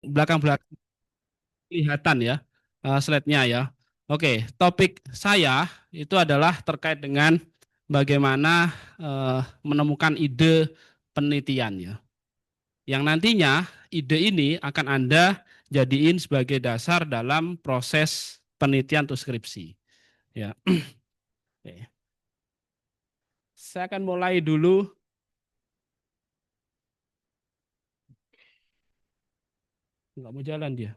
belakang-belakang kelihatan ya slide-nya ya. Oke, topik saya itu adalah terkait dengan bagaimana menemukan ide penelitian ya. Yang nantinya ide ini akan Anda jadiin sebagai dasar dalam proses penelitian atau skripsi. Ya, oke. Saya akan mulai dulu. Nggak mau jalan dia.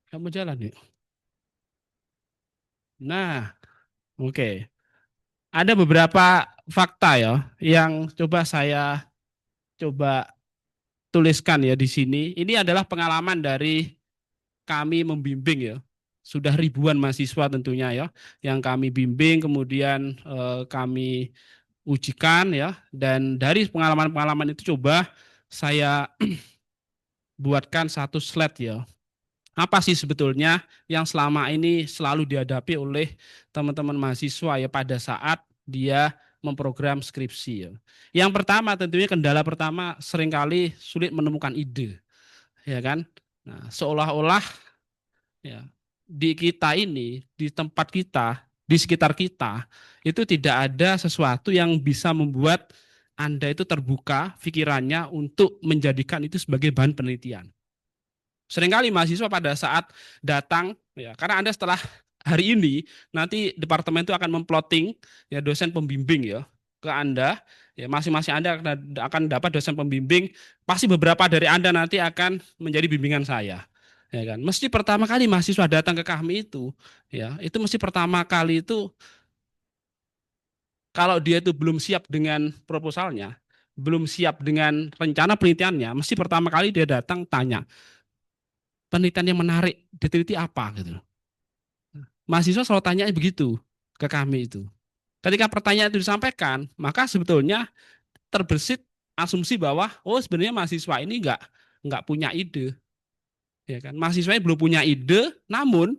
Nggak mau jalan ya. Nah, oke. Ada beberapa fakta ya yang coba tuliskan ya di sini. Ini adalah pengalaman dari kami membimbing ya. Sudah ribuan mahasiswa tentunya ya yang kami bimbing kemudian kami ujikan ya dan dari pengalaman-pengalaman itu coba saya buatkan satu slide ya. Apa sih sebetulnya yang selama ini selalu dihadapi oleh teman-teman mahasiswa ya pada saat dia memprogram skripsi ya. Yang pertama tentunya kendala pertama seringkali sulit menemukan ide, ya kan? Nah, seolah-olah ya di kita ini, di tempat kita, di sekitar kita itu tidak ada sesuatu yang bisa membuat Anda itu terbuka pikirannya untuk menjadikan itu sebagai bahan penelitian. Seringkali mahasiswa pada saat datang, ya, karena Anda setelah hari ini nanti departemen itu akan memplotting ya dosen pembimbing ya ke Anda, ya masing-masing Anda akan dapat dosen pembimbing, pasti beberapa dari Anda nanti akan menjadi bimbingan saya. Ya kan? Mesti pertama kali mahasiswa datang ke kami itu, ya, itu mesti pertama kali itu kalau dia itu belum siap dengan proposalnya, belum siap dengan rencana penelitiannya, mesti pertama kali dia datang tanya, penelitian yang menarik diteliti apa gitu. Mahasiswa selalu tanya begitu ke kami itu. Ketika pertanyaan itu disampaikan, maka sebetulnya terbersit asumsi bahwa oh sebenarnya mahasiswa ini nggak punya ide, ya kan? Mahasiswa ini belum punya ide, namun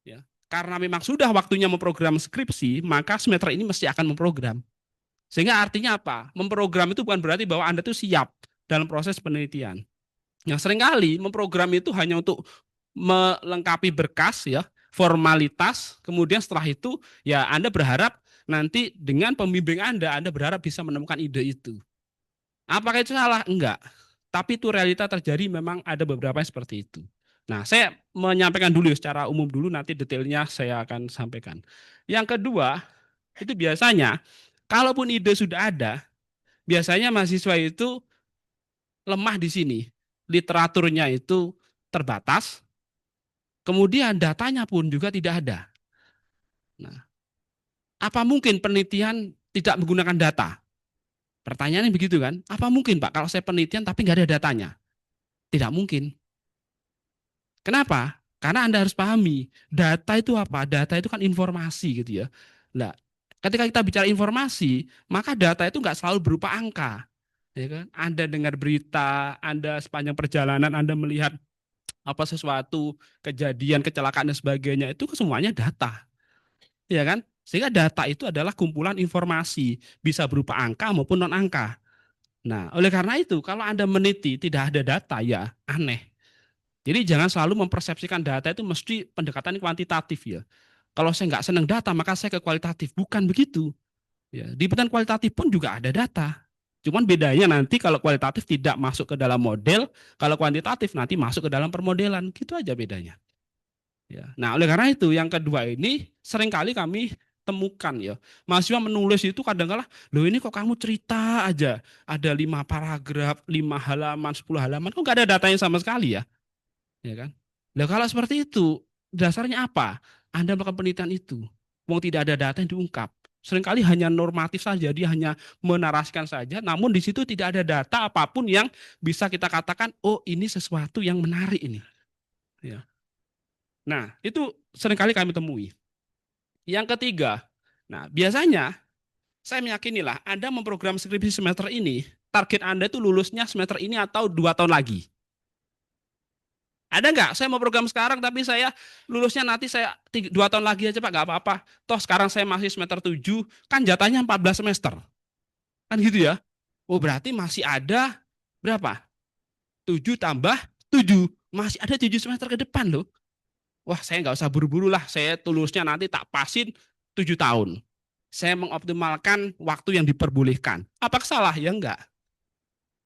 ya karena memang sudah waktunya memprogram skripsi, maka semester ini mesti akan memprogram. Sehingga artinya apa? Memprogram itu bukan berarti bahwa Anda tuh siap dalam proses penelitian. Yang seringkali memprogram itu hanya untuk melengkapi berkas ya, formalitas, kemudian setelah itu ya Anda berharap nanti dengan pembimbing Anda berharap bisa menemukan ide itu. Apakah itu salah? Enggak. Tapi itu realita terjadi memang ada beberapa yang seperti itu. Nah, saya menyampaikan dulu secara umum dulu nanti detailnya saya akan sampaikan. Yang kedua, itu biasanya kalaupun ide sudah ada, biasanya mahasiswa itu lemah di sini. Literaturnya itu terbatas, kemudian datanya pun juga tidak ada. Nah, apa mungkin penelitian tidak menggunakan data? Pertanyaannya begitu kan? Apa mungkin Pak kalau saya penelitian tapi nggak ada datanya? Tidak mungkin. Kenapa? Karena Anda harus pahami, data itu apa? Data itu kan informasi gitu ya. Nah, ketika kita bicara informasi, maka data itu nggak selalu berupa angka. Ya kan? Anda dengar berita, Anda sepanjang perjalanan Anda melihat apa sesuatu kejadian kecelakaan dan sebagainya itu semuanya data, ya kan? Sehingga data itu adalah kumpulan informasi, bisa berupa angka maupun non angka. Nah, oleh karena itu kalau Anda meneliti tidak ada data ya aneh. Jadi jangan selalu mempersepsikan data itu mesti pendekatan kuantitatif ya. Kalau saya nggak senang data maka saya ke kualitatif, bukan begitu. Ya, di bidang kualitatif pun juga ada data. Cuman bedanya nanti kalau kualitatif tidak masuk ke dalam model, kalau kuantitatif nanti masuk ke dalam permodelan, gitu aja bedanya. Ya. Nah, oleh karena itu yang kedua ini seringkali kami temukan ya. Mahasiswa menulis itu kadang-kala, loh ini kok kamu cerita aja. Ada 5 paragraf, 5 halaman, 10 halaman, kok nggak ada datanya sama sekali ya? Ya kan? Nah, kalau seperti itu, dasarnya apa? Anda melakukan penelitian itu. Wong tidak ada data yang diungkap. Seringkali hanya normatif saja, dia hanya menarasikan saja, namun di situ tidak ada data apapun yang bisa kita katakan, oh ini sesuatu yang menarik ini. Ya. Nah, itu seringkali kami temui. Yang ketiga, nah biasanya saya meyakini lah Anda memprogram skripsi semester ini, target Anda itu lulusnya semester ini atau 2 tahun lagi. Ada nggak? Saya mau program sekarang tapi saya lulusnya nanti saya 2 tahun lagi aja Pak, nggak apa-apa. Toh sekarang saya masih semester 7, kan jatahnya 14 semester. Kan gitu ya. Oh berarti masih ada Berapa? 7 tambah 7. Masih ada 7 semester ke depan loh. Wah, saya nggak usah buru-buru lah. Saya tulusnya nanti tak pasin 7 tahun. Saya mengoptimalkan waktu yang diperbolehkan. Apakah salah? Ya enggak.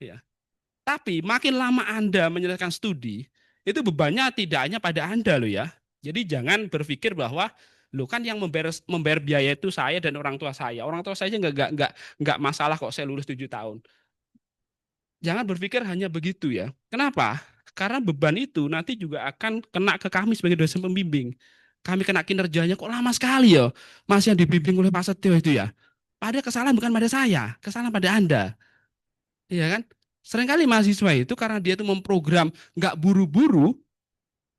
Ya. Tapi makin lama Anda menyelesaikan studi, itu bebannya tidak hanya pada Anda loh ya. Jadi jangan berpikir bahwa lo kan yang membayar biaya itu saya dan orang tua saya. Orang tua saya nggak masalah kok saya lulus 7 tahun. Jangan berpikir hanya begitu ya. Kenapa? Karena beban itu nanti juga akan kena ke kami sebagai dosen pembimbing. Kami kena kinerjanya kok lama sekali ya. Masih yang dibimbing oleh Pak Setio itu ya. Padahal kesalahan bukan pada saya, kesalahan pada Anda. Iya kan? Seringkali mahasiswa itu karena dia itu memprogram nggak buru-buru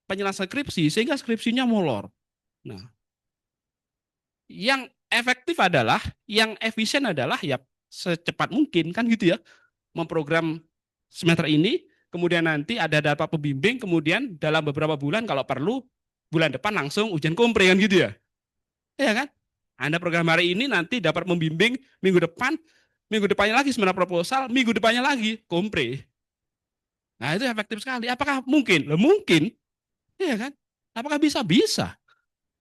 penyelesaian skripsi sehingga skripsinya molor. Nah, yang efektif adalah, yang efisien adalah ya secepat mungkin kan gitu ya. Memprogram semester ini, kemudian nanti ada dapat pembimbing, kemudian dalam beberapa bulan kalau perlu bulan depan langsung ujian kompre kan gitu ya. Iya kan? Anda program hari ini nanti dapat membimbing minggu depannya lagi seminar proposal, minggu depannya lagi kompre. Nah, itu efektif sekali. Apakah mungkin? Loh, mungkin. Iya kan? Apakah bisa? Bisa.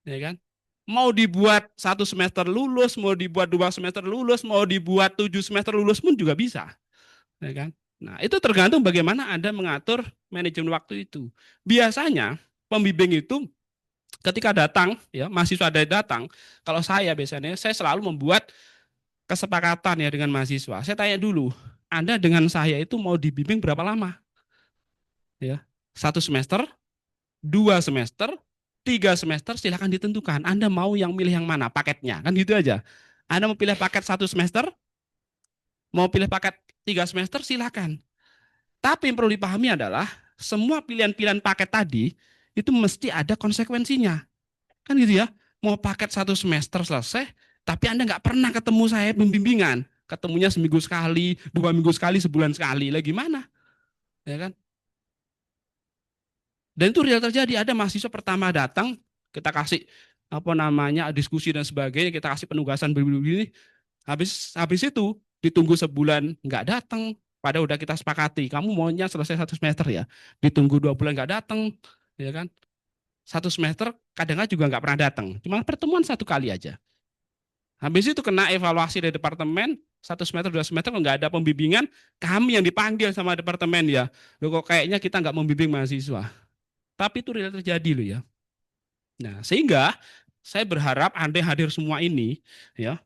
Ya kan? Mau dibuat 1 semester lulus, mau dibuat 2 semester lulus, mau dibuat 7 semester lulus pun juga bisa. Ya kan? Nah, itu tergantung bagaimana Anda mengatur manajemen waktu itu. Biasanya pembimbing itu ketika datang, ya mahasiswa ada datang, kalau saya biasanya saya selalu membuat kesepakatan ya dengan mahasiswa. Saya tanya dulu, Anda dengan saya itu mau dibimbing berapa lama? Ya, 1 semester, 2 semester, 3 semester, silahkan ditentukan. Anda mau yang milih yang mana paketnya, kan gitu aja. Anda mau pilih paket 1 semester, mau pilih paket 3 semester, silahkan. Tapi yang perlu dipahami adalah semua pilihan-pilihan paket tadi itu mesti ada konsekuensinya. Kan gitu ya. Mau paket 1 semester selesai, tapi Anda nggak pernah ketemu saya pembimbingan. Ketemunya seminggu sekali, 2 minggu sekali, sebulan sekali. Lah gimana? Ya kan? Dan itu real terjadi. Ada mahasiswa pertama datang, kita kasih apa namanya diskusi dan sebagainya, kita kasih penugasan begini. Habis itu ditunggu sebulan nggak datang. Padahal udah kita sepakati, kamu maunya selesai 1 semester ya. Ditunggu 2 bulan nggak datang, ya kan? 1 semester kadang-kadang juga nggak pernah datang. Cuma pertemuan 1 kali aja. Habis itu kena evaluasi dari departemen, 1 semester, 2 semester nggak ada pembimbingan, kami yang dipanggil sama departemen ya. Loh kok kayaknya kita nggak membimbing mahasiswa. Tapi itu real terjadi loh ya. Nah, sehingga saya berharap Anda yang hadir semua ini ya,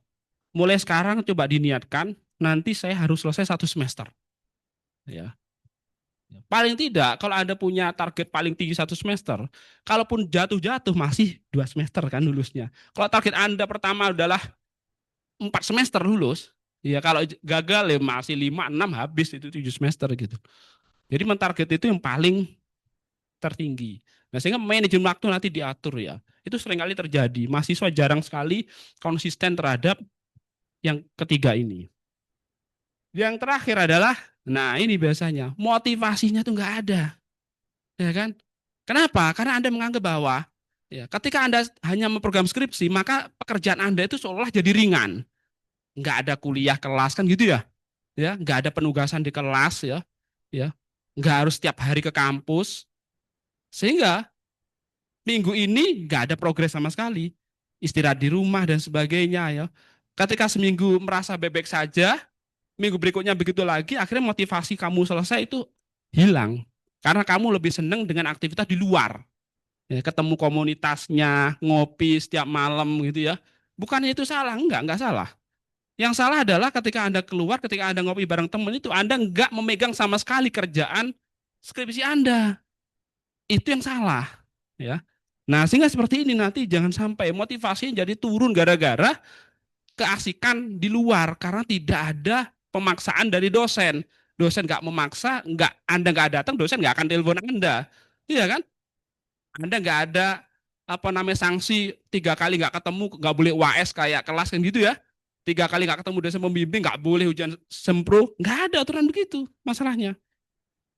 mulai sekarang coba diniatkan nanti saya harus selesai 1 semester. Ya. Paling tidak kalau Anda punya target paling tinggi 1 semester, kalaupun jatuh-jatuh masih 2 semester kan lulusnya. Kalau target Anda pertama adalah 4 semester lulus, ya kalau gagal ya masih 5, 6 habis itu 7 semester gitu. Jadi mentarget itu yang paling tertinggi. Nah, sehingga manajemen waktu nanti diatur ya. Itu seringkali terjadi. Mahasiswa jarang sekali konsisten terhadap yang ketiga ini. Yang terakhir adalah, nah ini biasanya motivasinya tuh nggak ada, ya kan? Kenapa? Karena Anda menganggap bahwa ya, ketika Anda hanya memprogram skripsi, maka pekerjaan Anda itu seolah jadi ringan. Nggak ada kuliah kelas kan gitu ya, nggak ada penugasan di kelas ya, nggak harus setiap hari ke kampus, sehingga minggu ini nggak ada progres sama sekali, istirahat di rumah dan sebagainya ya. Ketika seminggu merasa bebek saja, minggu berikutnya begitu lagi, akhirnya motivasi kamu selesai itu hilang. Karena kamu lebih senang dengan aktivitas di luar. Ya, ketemu komunitasnya, ngopi setiap malam gitu ya. Bukannya itu salah, enggak salah. Yang salah adalah ketika Anda keluar, ketika Anda ngopi bareng teman itu, Anda enggak memegang sama sekali kerjaan skripsi Anda. Itu yang salah. Ya. Nah, sehingga seperti ini nanti jangan sampai motivasinya jadi turun gara-gara keasikan di luar karena tidak ada pemaksaan dari dosen. Dosen nggak memaksa, nggak Anda nggak datang, dosen nggak akan telepon Anda, iya kan? Anda nggak ada apa namanya sanksi 3 kali nggak ketemu, nggak boleh UAS kayak kelas kan gitu ya? 3 kali nggak ketemu dosen pembimbing, nggak boleh ujian sempro, nggak ada aturan begitu masalahnya.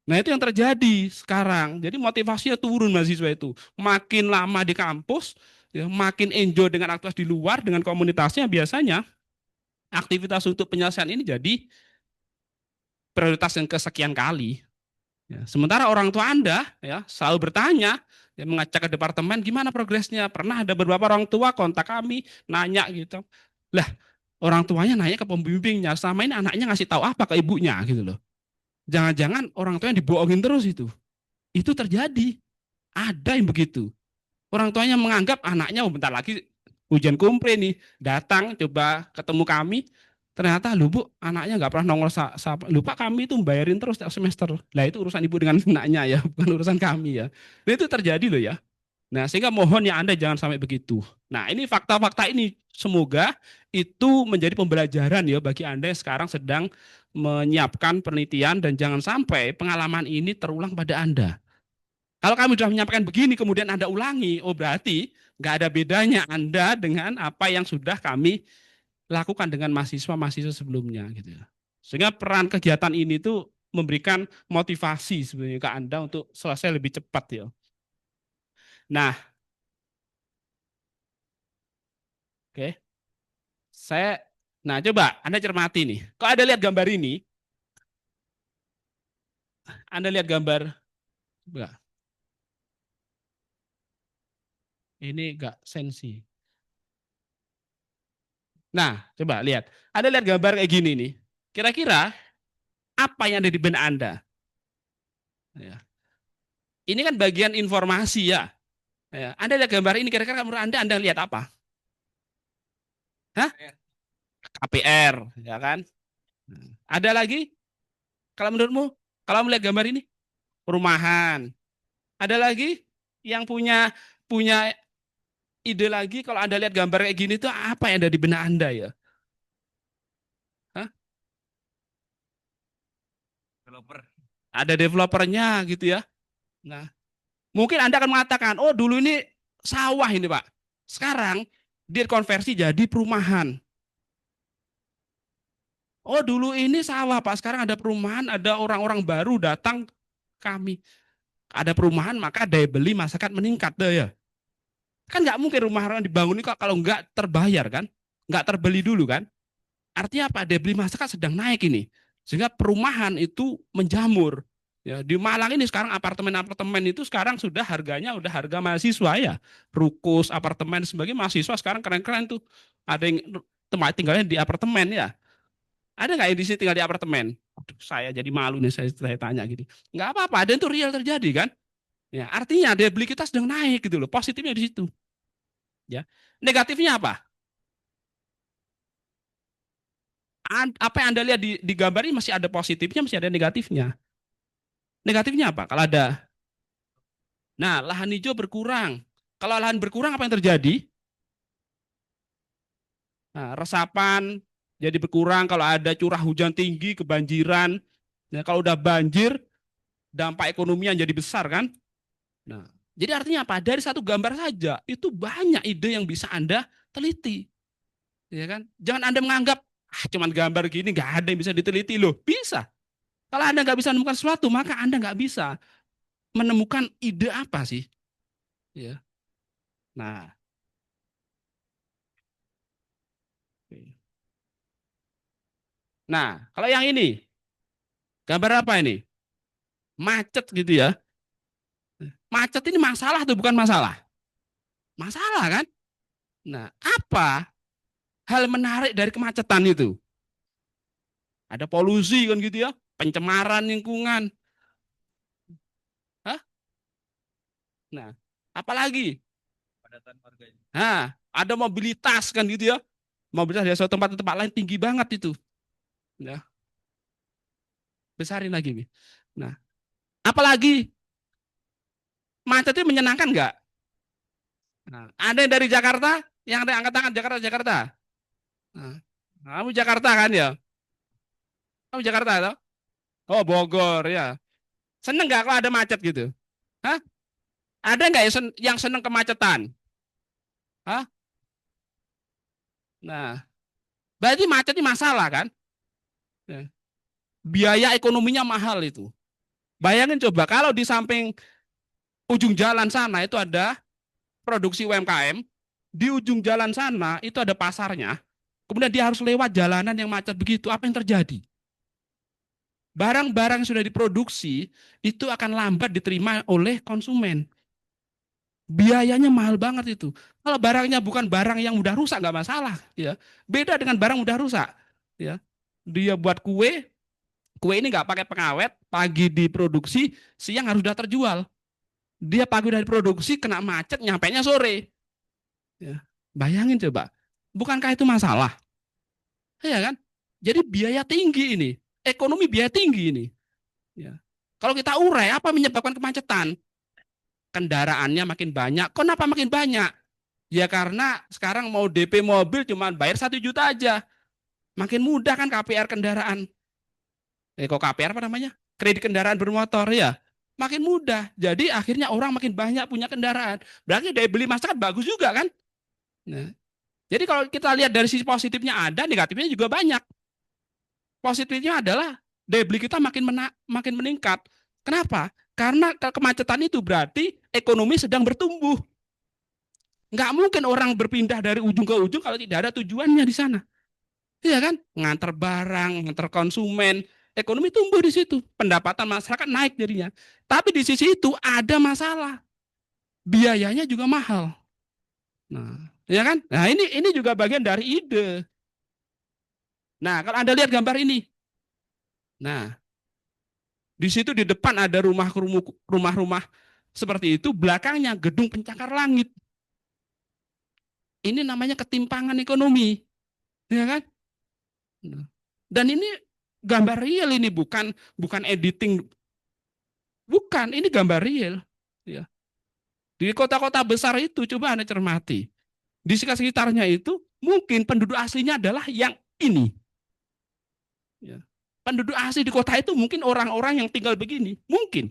Nah itu yang terjadi sekarang. Jadi motivasinya turun mahasiswa itu. Makin lama di kampus, ya, makin enjoy dengan aktivitas di luar, dengan komunitasnya biasanya aktivitas untuk penyelesaian ini jadi prioritas yang kesekian kali. Ya, sementara orang tua Anda ya selalu bertanya, ya, mengacak ke departemen gimana progresnya. Pernah ada beberapa orang tua kontak kami nanya gitu. Lah, orang tuanya nanya ke pembimbingnya, selama ini anaknya ngasih tahu apa ke ibunya gitu loh. Jangan-jangan orang tuanya dibohongin terus itu. Itu terjadi. Ada yang begitu. Orang tuanya menganggap anaknya oh, bentar lagi ujian kumpre nih, datang coba ketemu kami, ternyata lu bu anaknya nggak pernah nongol lupa kami itu bayarin terus setiap semester. Lah itu urusan ibu dengan anaknya ya, bukan urusan kami ya. Nah, itu terjadi loh ya. Nah sehingga mohon ya Anda jangan sampai begitu. Nah ini fakta-fakta ini semoga itu menjadi pembelajaran ya bagi Anda yang sekarang sedang menyiapkan penelitian dan jangan sampai pengalaman ini terulang pada Anda. Kalau kami sudah menyampaikan begini, kemudian Anda ulangi, oh berarti nggak ada bedanya Anda dengan apa yang sudah kami lakukan dengan mahasiswa-mahasiswa sebelumnya. Gitu. Sehingga peran kegiatan ini tuh memberikan motivasi sebenarnya ke Anda untuk selesai lebih cepat ya. Nah, oke, saya, nah coba Anda cermati nih. Kalau Anda lihat gambar ini, Anda lihat gambar, enggak, ini enggak sensi. Nah, coba lihat. Anda lihat gambar kayak gini nih. Kira-kira apa yang ada di benak Anda? Ya. Ini kan bagian informasi ya. Ya. Anda lihat gambar ini, kira-kira menurut Anda lihat apa? Hah? KPR, ya kan? Ada lagi? Kalau menurutmu, kalau melihat gambar ini, perumahan. Ada lagi yang punya punya ide lagi kalau Anda lihat gambar kayak gini tuh apa yang ada di benak Anda ya? Hah? Developer. Ada developernya gitu ya. Nah, mungkin Anda akan mengatakan, oh dulu ini sawah ini Pak. Sekarang dia konversi jadi perumahan. Oh dulu ini sawah Pak, sekarang ada perumahan, ada orang-orang baru datang kami. Ada perumahan maka daya beli masyarakat meningkat deh ya. Kan nggak mungkin rumah orang dibangun ini kalau nggak terbayar kan, nggak terbeli dulu kan. Artinya apa? Daya beli masyarakat sedang naik ini, sehingga perumahan itu menjamur. Ya, di Malang ini sekarang apartemen-apartemen itu sekarang sudah harganya udah harga mahasiswa ya, rukus, apartemen sebagai mahasiswa sekarang keren-keren tuh. Ada yang tempat tinggalnya di apartemen ya. Ada nggak yang di sini tinggal di apartemen? Aduh, saya jadi malu nih saya tanya gitu. Nggak apa-apa, ada itu real terjadi kan? Ya, artinya daya beli kita sedang naik gitu loh. Positifnya di situ. Ya, negatifnya apa? Apa yang Anda lihat di gambar ini masih ada positifnya, masih ada negatifnya. Negatifnya apa? Kalau ada, nah lahan hijau berkurang. Kalau lahan berkurang apa yang terjadi? Nah, resapan jadi berkurang. Kalau ada curah hujan tinggi, kebanjiran. Ya, kalau udah banjir, dampak ekonomi yang jadi besar kan? Nah, jadi artinya apa? Dari satu gambar saja itu banyak ide yang bisa Anda teliti, ya kan? Jangan Anda menganggap cuman gambar gini nggak ada yang bisa diteliti loh. Bisa. Kalau Anda nggak bisa menemukan sesuatu, maka Anda nggak bisa menemukan ide apa sih? Ya. Nah, nah kalau yang ini gambar apa ini? Macet gitu ya. Macet ini masalah tuh bukan masalah. Masalah kan? Nah, apa hal menarik dari kemacetan itu? Ada polusi kan gitu ya, pencemaran lingkungan. Hah? Nah, apalagi? Nah, ada mobilitas kan gitu ya. Mobilitas dari suatu tempat ke tempat lain tinggi banget itu. Ya, besarin lagi nih. Nah, apalagi macet itu menyenangkan nggak? Nah, ada yang dari Jakarta, yang ada angkat tangan Jakarta, Jakarta. Nah, kamu Jakarta kan ya? Kamu Jakarta atau? Oh Bogor ya. Seneng nggak kalau ada macet gitu? Hah? Ada nggak yang seneng kemacetan? Hah? Nah, berarti macet ini masalah kan? Ya. Biaya ekonominya mahal itu. Bayangin coba kalau di samping ujung jalan sana itu ada produksi UMKM, di ujung jalan sana itu ada pasarnya, kemudian dia harus lewat jalanan yang macet begitu, apa yang terjadi? barang-barang yang sudah diproduksi itu akan lambat diterima oleh konsumen. Biayanya mahal banget itu. Kalau barangnya bukan barang yang mudah rusak nggak masalah, ya. Beda dengan barang mudah rusak, ya. Dia buat kue, kue ini nggak pakai pengawet, pagi diproduksi, siang harus sudah terjual. Dia pagi udah diproduksi, kena macet, nyampainya sore. Ya. Bayangin coba, bukankah itu masalah? Ya kan? Jadi biaya tinggi ini, ekonomi biaya tinggi ini. Ya. Kalau kita urai, apa menyebabkan kemacetan? Kendaraannya makin banyak. Kenapa makin banyak? Ya karena sekarang mau DP mobil cuma bayar 1 juta aja. Makin mudah kan KPR kendaraan. Kok KPR apa namanya? Kredit kendaraan bermotor ya. Makin mudah. Jadi akhirnya orang makin banyak punya kendaraan. Berarti daya beli masyarakat bagus juga kan? Nah, jadi kalau kita lihat dari sisi positifnya ada, negatifnya juga banyak. Positifnya adalah daya beli kita makin meningkat. Kenapa? Karena kemacetan itu berarti ekonomi sedang bertumbuh. Nggak mungkin orang berpindah dari ujung ke ujung kalau tidak ada tujuannya di sana. Iya kan? Ngantar barang, ngantar konsumen, ekonomi tumbuh di situ. Pendapatan masyarakat naik jadinya. Tapi di sisi itu ada masalah. Biayanya juga mahal. Nah, ya kan? Nah, ini juga bagian dari ide. Nah, kalau Anda lihat gambar ini. Nah, di situ di depan ada rumah-rumah seperti itu, belakangnya gedung pencakar langit. Ini namanya ketimpangan ekonomi, ya kan? Dan ini gambar real ini bukan editing, bukan, ini gambar real. Ya. Di kota-kota besar itu coba Anda cermati. Di sekitarnya itu mungkin penduduk aslinya adalah yang ini. Ya. Penduduk asli di kota itu mungkin orang-orang yang tinggal begini, mungkin.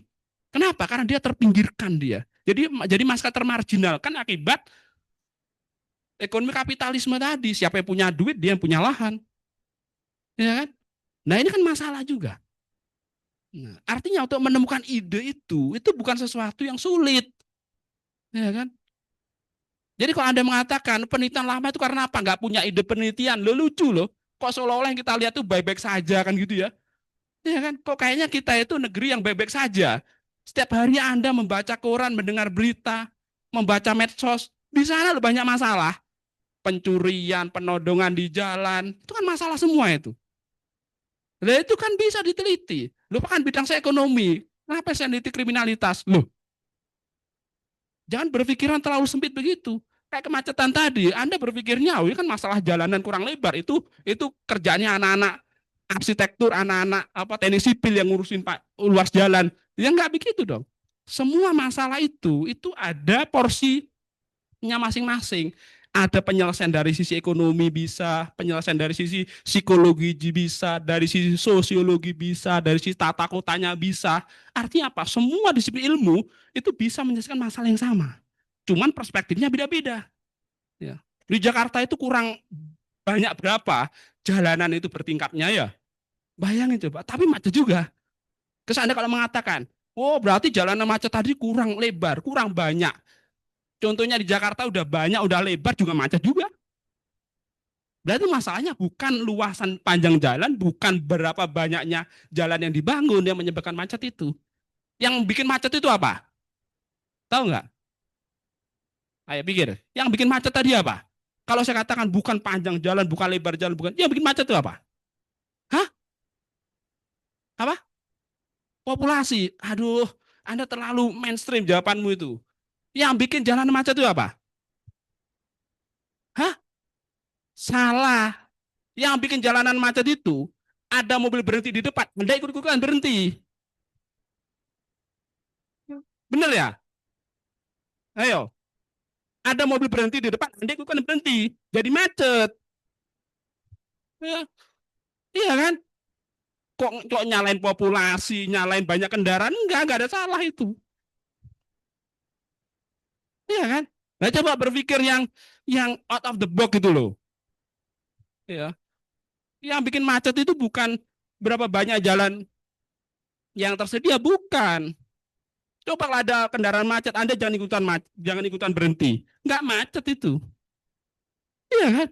Kenapa? Karena dia terpinggirkan dia. Jadi masyarakat termarginalkan akibat ekonomi kapitalisme tadi. Siapa yang punya duit, dia yang punya lahan. Ya kan? Nah ini kan masalah juga. Nah, artinya untuk menemukan ide itu bukan sesuatu yang sulit. Ya kan? Jadi kalau Anda mengatakan penelitian lama itu karena apa? Nggak punya ide penelitian, lo lucu loh. Kok seolah-olah yang kita lihat tuh baik-baik saja kan gitu ya? Ya kan? Kok kayaknya kita itu negeri yang baik-baik saja. Setiap hari Anda membaca koran, mendengar berita, membaca medsos, di sana lo banyak masalah. Pencurian, penodongan di jalan, itu kan masalah semua itu. Nah, itu kan bisa diteliti. Lo kan bidang saya ekonomi, kenapa saya neliti kriminalitas? Loh, jangan berpikiran terlalu sempit begitu. Kayak kemacetan tadi, Anda berpikirnya, oh ini kan masalah jalanan kurang lebar, itu kerjanya anak-anak arsitektur, anak-anak apa teknik sipil yang ngurusin Pak luas jalan. Ya nggak begitu dong. Semua masalah itu ada porsinya masing-masing. Ada penyelesaian dari sisi ekonomi bisa, penyelesaian dari sisi psikologi bisa, dari sisi sosiologi bisa, dari sisi tata kotanya bisa. Artinya apa? Semua disiplin ilmu itu bisa menyelesaikan masalah yang sama. Cuman perspektifnya beda-beda. Ya. Di Jakarta itu kurang banyak berapa jalanan itu bertingkatnya ya. Bayangin coba, tapi macet juga. Terus Anda kalau mengatakan, oh berarti jalanan macet tadi kurang lebar, kurang banyak. Contohnya di Jakarta udah banyak, udah lebar juga macet juga. Berarti masalahnya bukan luasan panjang jalan, bukan berapa banyaknya jalan yang dibangun yang menyebabkan macet itu. Yang bikin macet itu apa? Tahu nggak? Ayo pikir. Yang bikin macet tadi apa? Kalau saya katakan bukan panjang jalan, bukan lebar jalan, bukan. Yang bikin macet itu apa? Hah? Apa? Populasi. Aduh, Anda terlalu mainstream jawabanmu itu. Yang bikin jalan macet itu apa? Hah? Salah. Yang bikin jalanan macet itu ada mobil berhenti di depan, Anda ikut-ikutan berhenti. Bener ya? Ayo. Ada mobil berhenti di depan, Anda ikut-ikutan berhenti. Jadi macet. Ya, iya kan? Kok nyalain populasi, nyalain banyak kendaraan? Enggak ada salah itu. Iya kan? Nah, coba berpikir yang out of the box gitu loh. Ya. Yang bikin macet itu bukan berapa banyak jalan yang tersedia, bukan. Coba kalau ada kendaraan macet, Anda jangan ikutan berhenti. Nggak macet itu. Iya kan?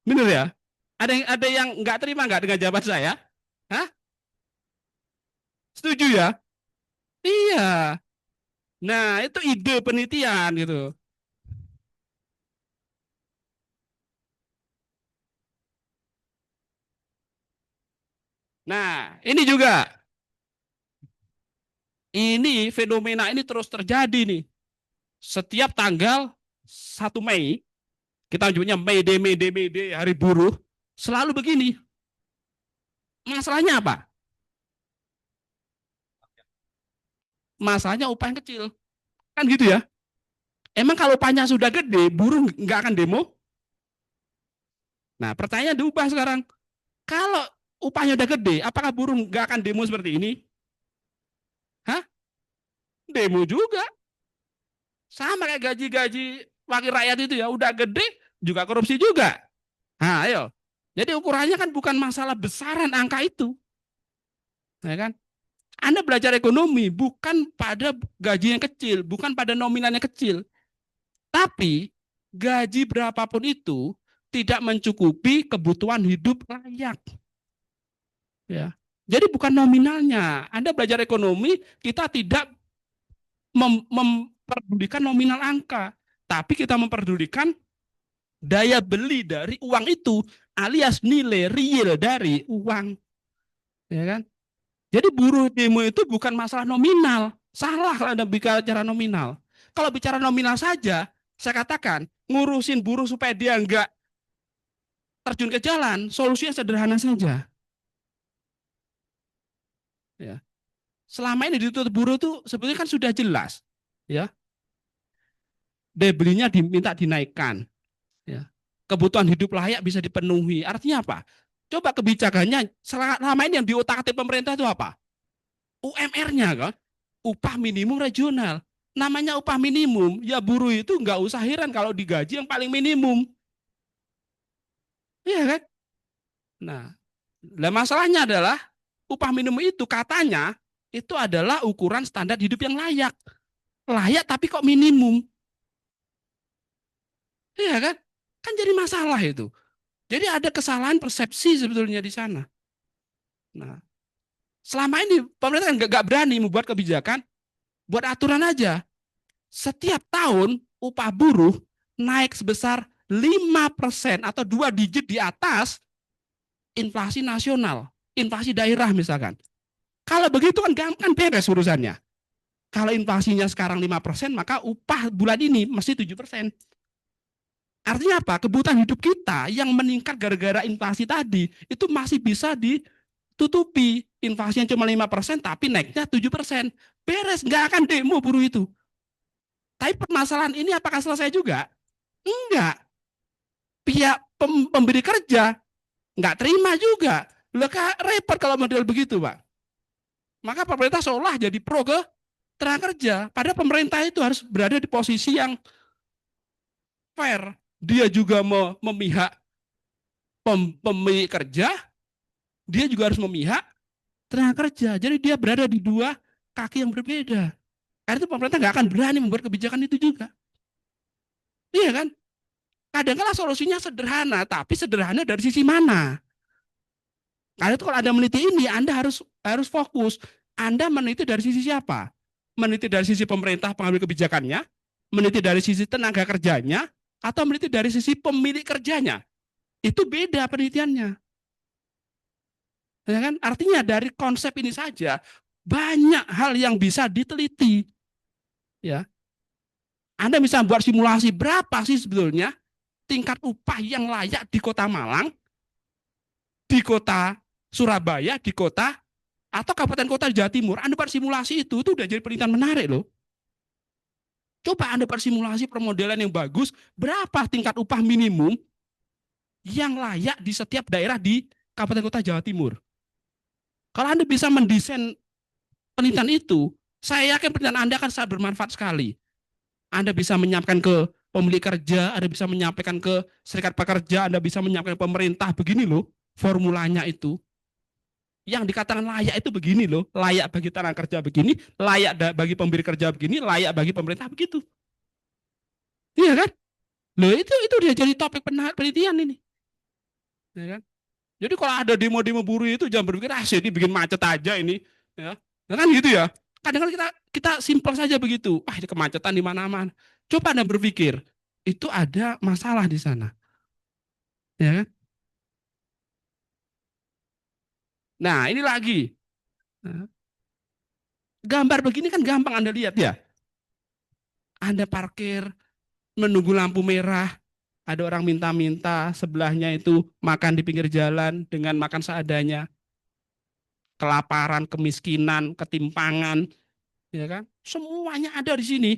Bener ya? Ada yang nggak terima nggak dengan jawaban saya? Hah? Setuju ya? Iya. Nah, itu ide penelitian gitu. Nah, ini juga. Ini fenomena ini terus terjadi nih. Setiap tanggal 1 Mei, kita nyebutnya May Day, May Day, May Day, Hari Buruh, selalu begini. Masalahnya apa? Masalahnya upah yang kecil. Kan gitu ya? Emang kalau upahnya sudah gede, buruh nggak akan demo? Nah, pertanyaan diubah sekarang. Kalau upahnya udah gede, apakah buruh nggak akan demo seperti ini? Hah? Demo juga. Sama kayak gaji-gaji wakil rakyat itu ya, udah gede juga korupsi juga. Nah, ayo. Jadi ukurannya kan bukan masalah besaran angka itu, ya kan? Anda belajar ekonomi bukan pada gaji yang kecil, bukan pada nominal yang kecil, tapi gaji berapapun itu tidak mencukupi kebutuhan hidup layak. Ya. Jadi bukan nominalnya. Anda belajar ekonomi, kita tidak memperdulikan nominal angka, tapi kita memperdulikan daya beli dari uang itu, alias nilai real dari uang, ya kan? Jadi buruh demo itu bukan masalah nominal, salah kalau Anda bicara nominal. Kalau bicara nominal saja, saya katakan ngurusin buruh supaya dia enggak terjun ke jalan, solusinya sederhana saja. Ya. Selama ini dituntut buruh itu sebetulnya kan sudah jelas, ya. Daya belinya diminta dinaikkan, ya. Kebutuhan hidup layak bisa dipenuhi. Artinya apa? Coba kebijakannya selama ini yang diotak-atik pemerintah itu apa? UMR-nya kan, upah minimum regional. Namanya upah minimum, ya buruh itu nggak usah heran kalau digaji yang paling minimum. Iya kan? Nah, masalahnya adalah upah minimum itu katanya itu adalah ukuran standar hidup yang layak. Layak tapi kok minimum. Iya kan? Kan jadi masalah itu. Jadi ada kesalahan persepsi sebetulnya di sana. Nah, selama ini pemerintah nggak berani membuat kebijakan, buat aturan aja. Setiap tahun upah buruh naik sebesar 5% atau 2 digit di atas inflasi nasional, inflasi daerah misalkan. Kalau begitu kan gampang beres urusannya. Kalau inflasinya sekarang 5%, maka upah bulan ini mesti 7%. Artinya apa? Kebutuhan hidup kita yang meningkat gara-gara inflasi tadi itu masih bisa ditutupi. Inflasinya cuma 5%, tapi naiknya 7%. Beres, nggak akan demo buruh itu. Tapi permasalahan ini apakah selesai juga? Enggak. Pihak pemberi kerja nggak terima juga. Leka repot kalau model begitu, Pak. Maka pemerintah seolah jadi pro ke tenaga kerja. Padahal pemerintah itu harus berada di posisi yang fair. Dia juga memihak pemilik kerja, dia juga harus memihak tenaga kerja. Jadi dia berada di dua kaki yang berbeda. Karena itu pemerintah nggak akan berani membuat kebijakan itu juga. Iya kan? Kadang-kala solusinya sederhana, tapi sederhana dari sisi mana? Karena itu kalau Anda meneliti ini, Anda harus fokus. Anda meneliti dari sisi siapa? Meneliti dari sisi pemerintah pengambil kebijakannya, meneliti dari sisi tenaga kerjanya, atau meneliti dari sisi pemilik kerjanya. Itu beda penelitiannya. Ya kan? Artinya dari konsep ini saja banyak hal yang bisa diteliti. Ya, Anda bisa buat simulasi berapa sih sebetulnya tingkat upah yang layak di Kota Malang, di Kota Surabaya, di kota atau kabupaten kota di Jawa Timur. Anda buat simulasi itu udah jadi penelitian menarik loh. Coba Anda buat simulasi permodelan yang bagus, berapa tingkat upah minimum yang layak di setiap daerah di kabupaten kota Jawa Timur. Kalau Anda bisa mendesain penelitian itu, saya yakin penelitian Anda akan sangat bermanfaat sekali. Anda bisa menyampaikan ke pemilik kerja, Anda bisa menyampaikan ke serikat pekerja, Anda bisa menyampaikan ke pemerintah, begini loh formulanya itu. Yang dikatakan layak itu begini loh, layak bagi tenaga kerja begini, layak bagi pemberi kerja begini, layak bagi pemerintah begitu. Iya kan? Loh itu dia jadi topik penelitian ini. Ya kan? Jadi kalau ada demo-demo buruh itu jangan berpikir ah ini bikin macet aja ini, ya. Nah, kan gitu ya. Kadang-kadang kita simpel saja begitu. Ah, ini kemacetan di mana-mana. Coba Anda berpikir, itu ada masalah di sana, ya kan? Nah, ini lagi. Nah, gambar begini kan gampang Anda lihat ya. Anda parkir, menunggu lampu merah, ada orang minta-minta, sebelahnya itu makan di pinggir jalan dengan makan seadanya, kelaparan, kemiskinan, ketimpangan, ya kan? Semuanya ada di sini.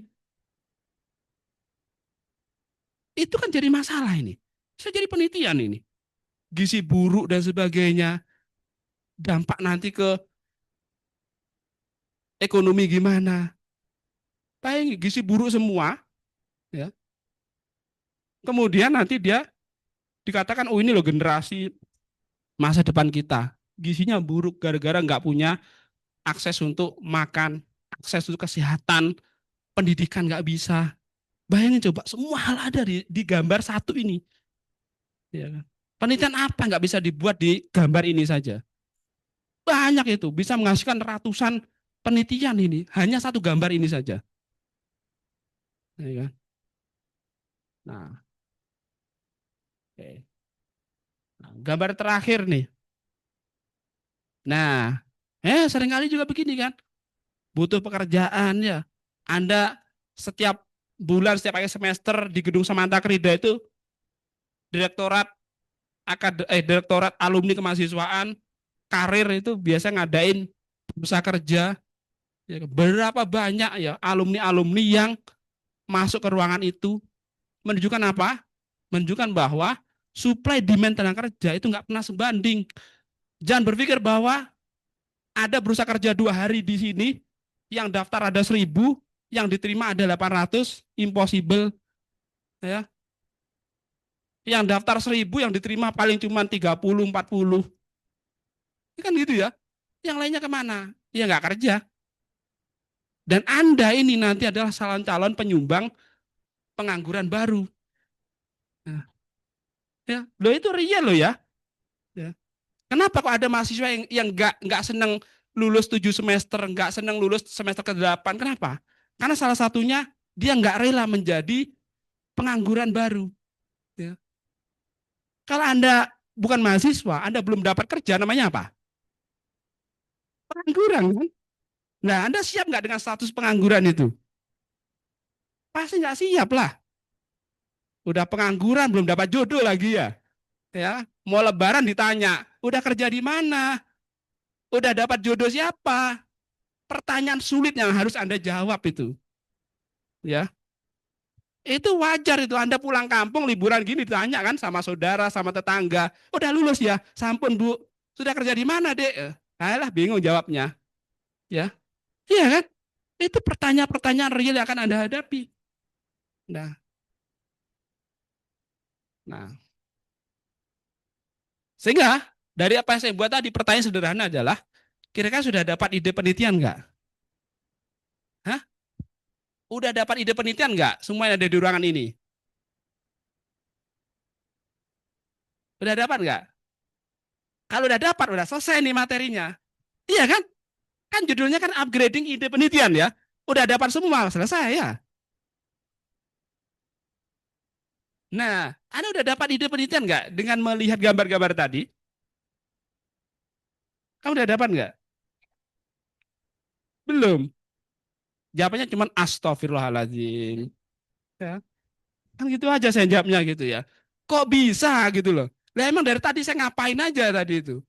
Itu kan jadi masalah ini. Bisa jadi penelitian ini. Gizi buruk dan sebagainya, dampak nanti ke ekonomi gimana. Bayangin gizi buruk semua, ya. Kemudian nanti dia dikatakan, oh ini loh generasi masa depan kita. Gizinya buruk gara-gara nggak punya akses untuk makan, akses untuk kesehatan, pendidikan nggak bisa. Bayangin coba, semua hal ada di gambar satu ini. Ya kan? Penelitian apa nggak bisa dibuat di gambar ini saja? Banyak itu, bisa menghasilkan ratusan penelitian ini, hanya satu gambar ini saja. Ya kan? Nah, oke. Nah, gambar terakhir nih. Nah, seringkali juga begini kan, butuh pekerjaan ya. Anda setiap bulan, setiap akhir semester di Gedung Samanta Krida itu direktorat direktorat alumni kemahasiswaan karir itu biasa ngadain bursa kerja. Ya, berapa banyak ya alumni-alumni yang masuk ke ruangan itu, menunjukkan apa? Menunjukkan bahwa supply demand tenaga kerja itu nggak pernah sebanding. Jangan berpikir bahwa ada bursa kerja 2 hari di sini, yang daftar ada 1.000, yang diterima ada 800, impossible. Ya. Yang daftar 1.000, yang diterima paling cuma 30, 40. Ini kan gitu ya. Yang lainnya kemana? Ya nggak kerja. Dan Anda ini nanti adalah calon-calon penyumbang pengangguran baru. Nah, ya, lo itu real lo ya. Ya. Kenapa kok ada mahasiswa yang nggak senang lulus 7 semester, nggak senang lulus semester ke-8? Kenapa? Karena salah satunya dia nggak rela menjadi pengangguran baru. Ya. Kalau Anda bukan mahasiswa, Anda belum dapat kerja, namanya apa? Pengangguran kan? Nah, Anda siap nggak dengan status pengangguran itu? Pasti nggak siap lah. Udah pengangguran, belum dapat jodoh lagi ya. Ya, mau lebaran ditanya, udah kerja di mana? Udah dapat jodoh siapa? Pertanyaan sulit yang harus Anda jawab itu. Ya, itu wajar itu. Anda pulang kampung liburan gini ditanya kan sama saudara, sama tetangga. Udah lulus ya? Sampun Bu, sudah kerja di mana Dek? Alah bingung jawabnya. Ya, iya kan? Itu pertanyaan-pertanyaan real yang akan Anda hadapi. Nah, nah, sehingga dari apa yang saya buat tadi, pertanyaan sederhana adalah, kira-kira sudah dapat ide penelitian nggak? Hah? Udah dapat ide penelitian nggak? Semua yang ada di ruangan ini. Udah dapat nggak? Kalau udah dapat, udah selesai nih materinya. Iya kan? Kan judulnya kan upgrading ide penelitian ya. Udah dapat semua, selesai ya. Nah, Anda udah dapat ide penelitian nggak dengan melihat gambar-gambar tadi? Kamu udah dapat nggak? Belum. Jawabannya cuma astagfirullahaladzim. Ya. Kan gitu aja saya jawabnya gitu ya. Kok bisa gitu loh. Lah emang dari tadi saya ngapain aja tadi itu.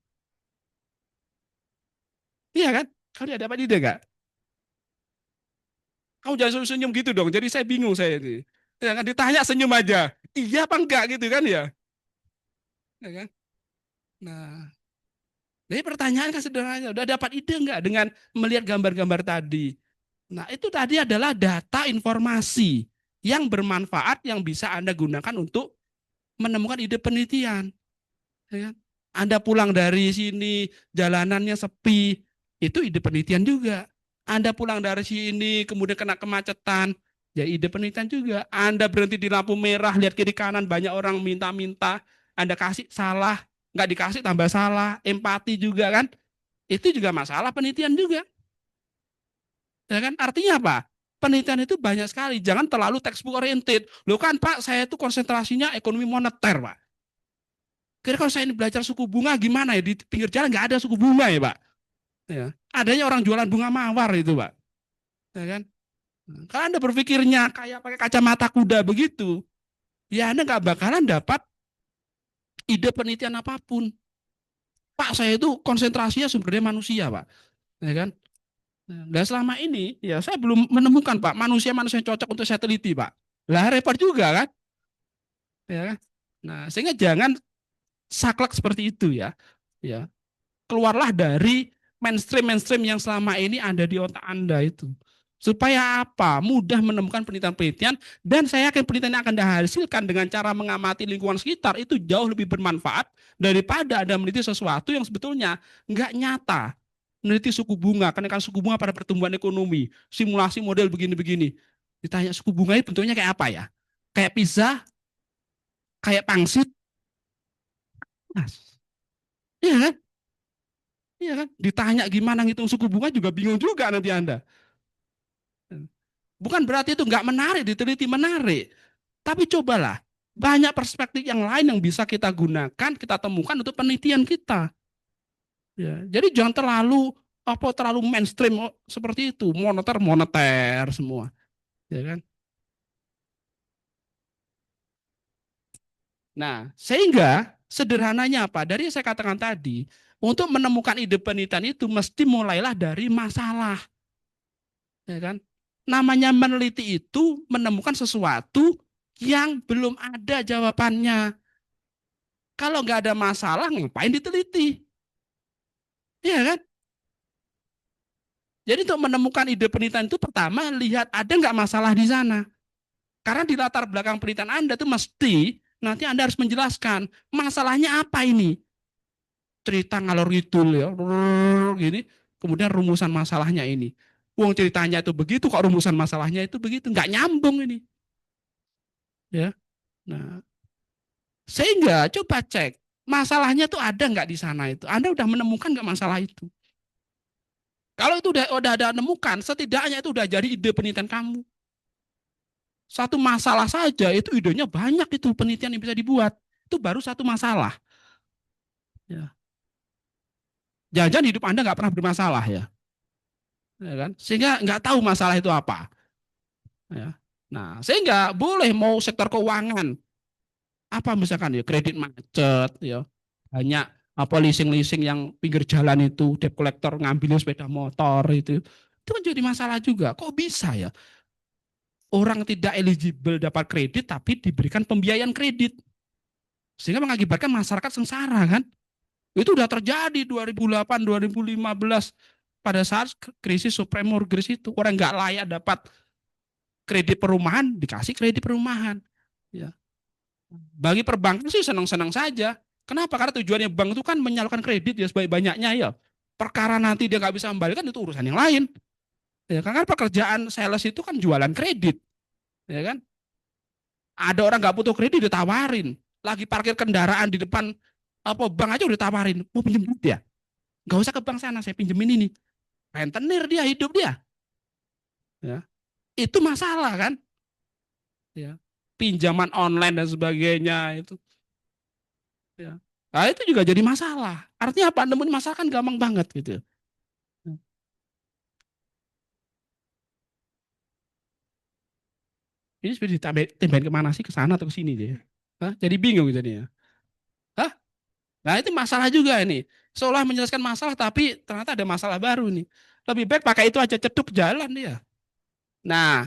Iya kan? Kamu udah dapat ide nggak? Kamu jangan senyum-senyum gitu dong. Jadi saya bingung saya ini. Ya kan ditanya senyum aja. Iya apa enggak gitu kan ya? Ya kan? Nah, jadi pertanyaan kan sederhana. Udah dapat ide enggak dengan melihat gambar-gambar tadi? Nah, itu tadi adalah data informasi yang bermanfaat yang bisa Anda gunakan untuk menemukan ide penelitian. Ya kan? Anda pulang dari sini, jalanannya sepi, itu ide penelitian juga. Anda pulang dari sini, kemudian kena kemacetan, ya ide penelitian juga. Anda berhenti di lampu merah, lihat kiri kanan, banyak orang minta-minta, Anda kasih salah, nggak dikasih tambah salah, empati juga kan, itu juga masalah penelitian juga. Ya kan? Artinya apa? Penelitian itu banyak sekali. Jangan terlalu textbook oriented. Loh kan Pak, saya itu konsentrasinya ekonomi moneter, Pak. Kira kalau saya ini belajar suku bunga gimana ya? Di pinggir jalan nggak ada suku bunga ya, Pak. Ya. Adanya orang jualan bunga mawar itu, Pak. Ya kan? Kalau Anda berpikirnya kayak pakai kacamata kuda begitu, ya Anda nggak bakalan dapat ide penelitian apapun. Pak, saya itu konsentrasinya sumber daya manusia, Pak. Ya kan? Nah, selama ini ya saya belum menemukan Pak manusia-manusia yang cocok untuk saya teliti Pak. Lah repot juga kan? Ya kan? Nah, sehingga jangan saklek seperti itu ya. Ya, keluarlah dari mainstream yang selama ini ada di otak Anda itu. Supaya apa? Mudah menemukan penelitian-penelitian dan saya yakin penelitian yang akan dihasilkan dengan cara mengamati lingkungan sekitar itu jauh lebih bermanfaat daripada Anda meneliti sesuatu yang sebetulnya nggak nyata. Meneliti suku bunga, kenaikan suku bunga pada pertumbuhan ekonomi, simulasi model begini-begini. Ditanya suku bunga itu bentuknya kayak apa ya? Kayak pizza, kayak pangsit. Nah, iya kan? Iya kan? Ditanya gimana ngitung suku bunga juga bingung juga nanti Anda. Bukan berarti itu nggak menarik, diteliti menarik. Tapi cobalah, banyak perspektif yang lain yang bisa kita gunakan, kita temukan untuk penelitian kita. Ya, jadi jangan terlalu mainstream seperti itu, moneter moneter semua, ya kan? Nah, sehingga sederhananya apa? Dari yang saya katakan tadi, untuk menemukan ide penelitian itu mesti mulailah dari masalah, ya kan? Namanya meneliti itu menemukan sesuatu yang belum ada jawabannya. Kalau nggak ada masalah, ngapain diteliti? Iya kan? Jadi untuk menemukan ide penelitian itu pertama lihat ada nggak masalah di sana. Karena di latar belakang penelitian Anda itu mesti nanti Anda harus menjelaskan masalahnya apa ini. Cerita ngalor ngidul ya, gini. Kemudian rumusan masalahnya ini. Wong ceritanya itu begitu, kok rumusan masalahnya itu begitu, nggak nyambung ini. Ya, nah sehingga coba cek masalahnya tuh ada nggak di sana itu. Anda udah menemukan nggak masalah itu? Kalau itu udah ada menemukan, setidaknya itu udah jadi ide penelitian kamu. Satu masalah saja itu idenya banyak itu penelitian yang bisa dibuat. Itu baru satu masalah. Ya. Jangan-jangan hidup Anda nggak pernah bermasalah ya, ya kan? Sehingga nggak tahu masalah itu apa. Ya. Nah, sehingga boleh mau sektor keuangan, apa misalkan ya kredit macet, ya banyak apa leasing-leasing yang pinggir jalan itu debt collector ngambilin sepeda motor itu kan jadi masalah juga. Kok bisa ya orang tidak eligible dapat kredit tapi diberikan pembiayaan kredit sehingga mengakibatkan masyarakat sengsara kan? Itu udah terjadi 2008, 2015 pada saat krisis subprime mortgage itu orang nggak layak dapat kredit perumahan dikasih kredit perumahan. Ya. Bagi perbankan sih senang-senang saja. Kenapa? Karena tujuannya bank itu kan menyalurkan kredit ya sebaik-banyaknya ya. Perkara nanti dia nggak bisa membalikkan itu urusan yang lain. Ya kan pekerjaan sales itu kan jualan kredit, ya kan? Ada orang nggak butuh kredit ditawarin. Lagi parkir kendaraan di depan apa bank aja udah tawarin, mau pinjem duit ya? Nggak usah ke bank sana, saya pinjemin ini. Rentenir dia hidup dia. Ya. Itu masalah kan? Ya. Pinjaman online dan sebagainya itu. Ya. Nah, itu juga jadi masalah. Artinya apa? Nemuin masalah kan gampang banget gitu. Ini sudah ditambahin kemana sih? Ke sana atau ke sini dia? Hah? Jadi bingung jadinya. Hah? Nah itu masalah juga ini. Seolah menjelaskan masalah tapi ternyata ada masalah baru nih. Lebih baik pakai itu aja ceduk jalan dia. Nah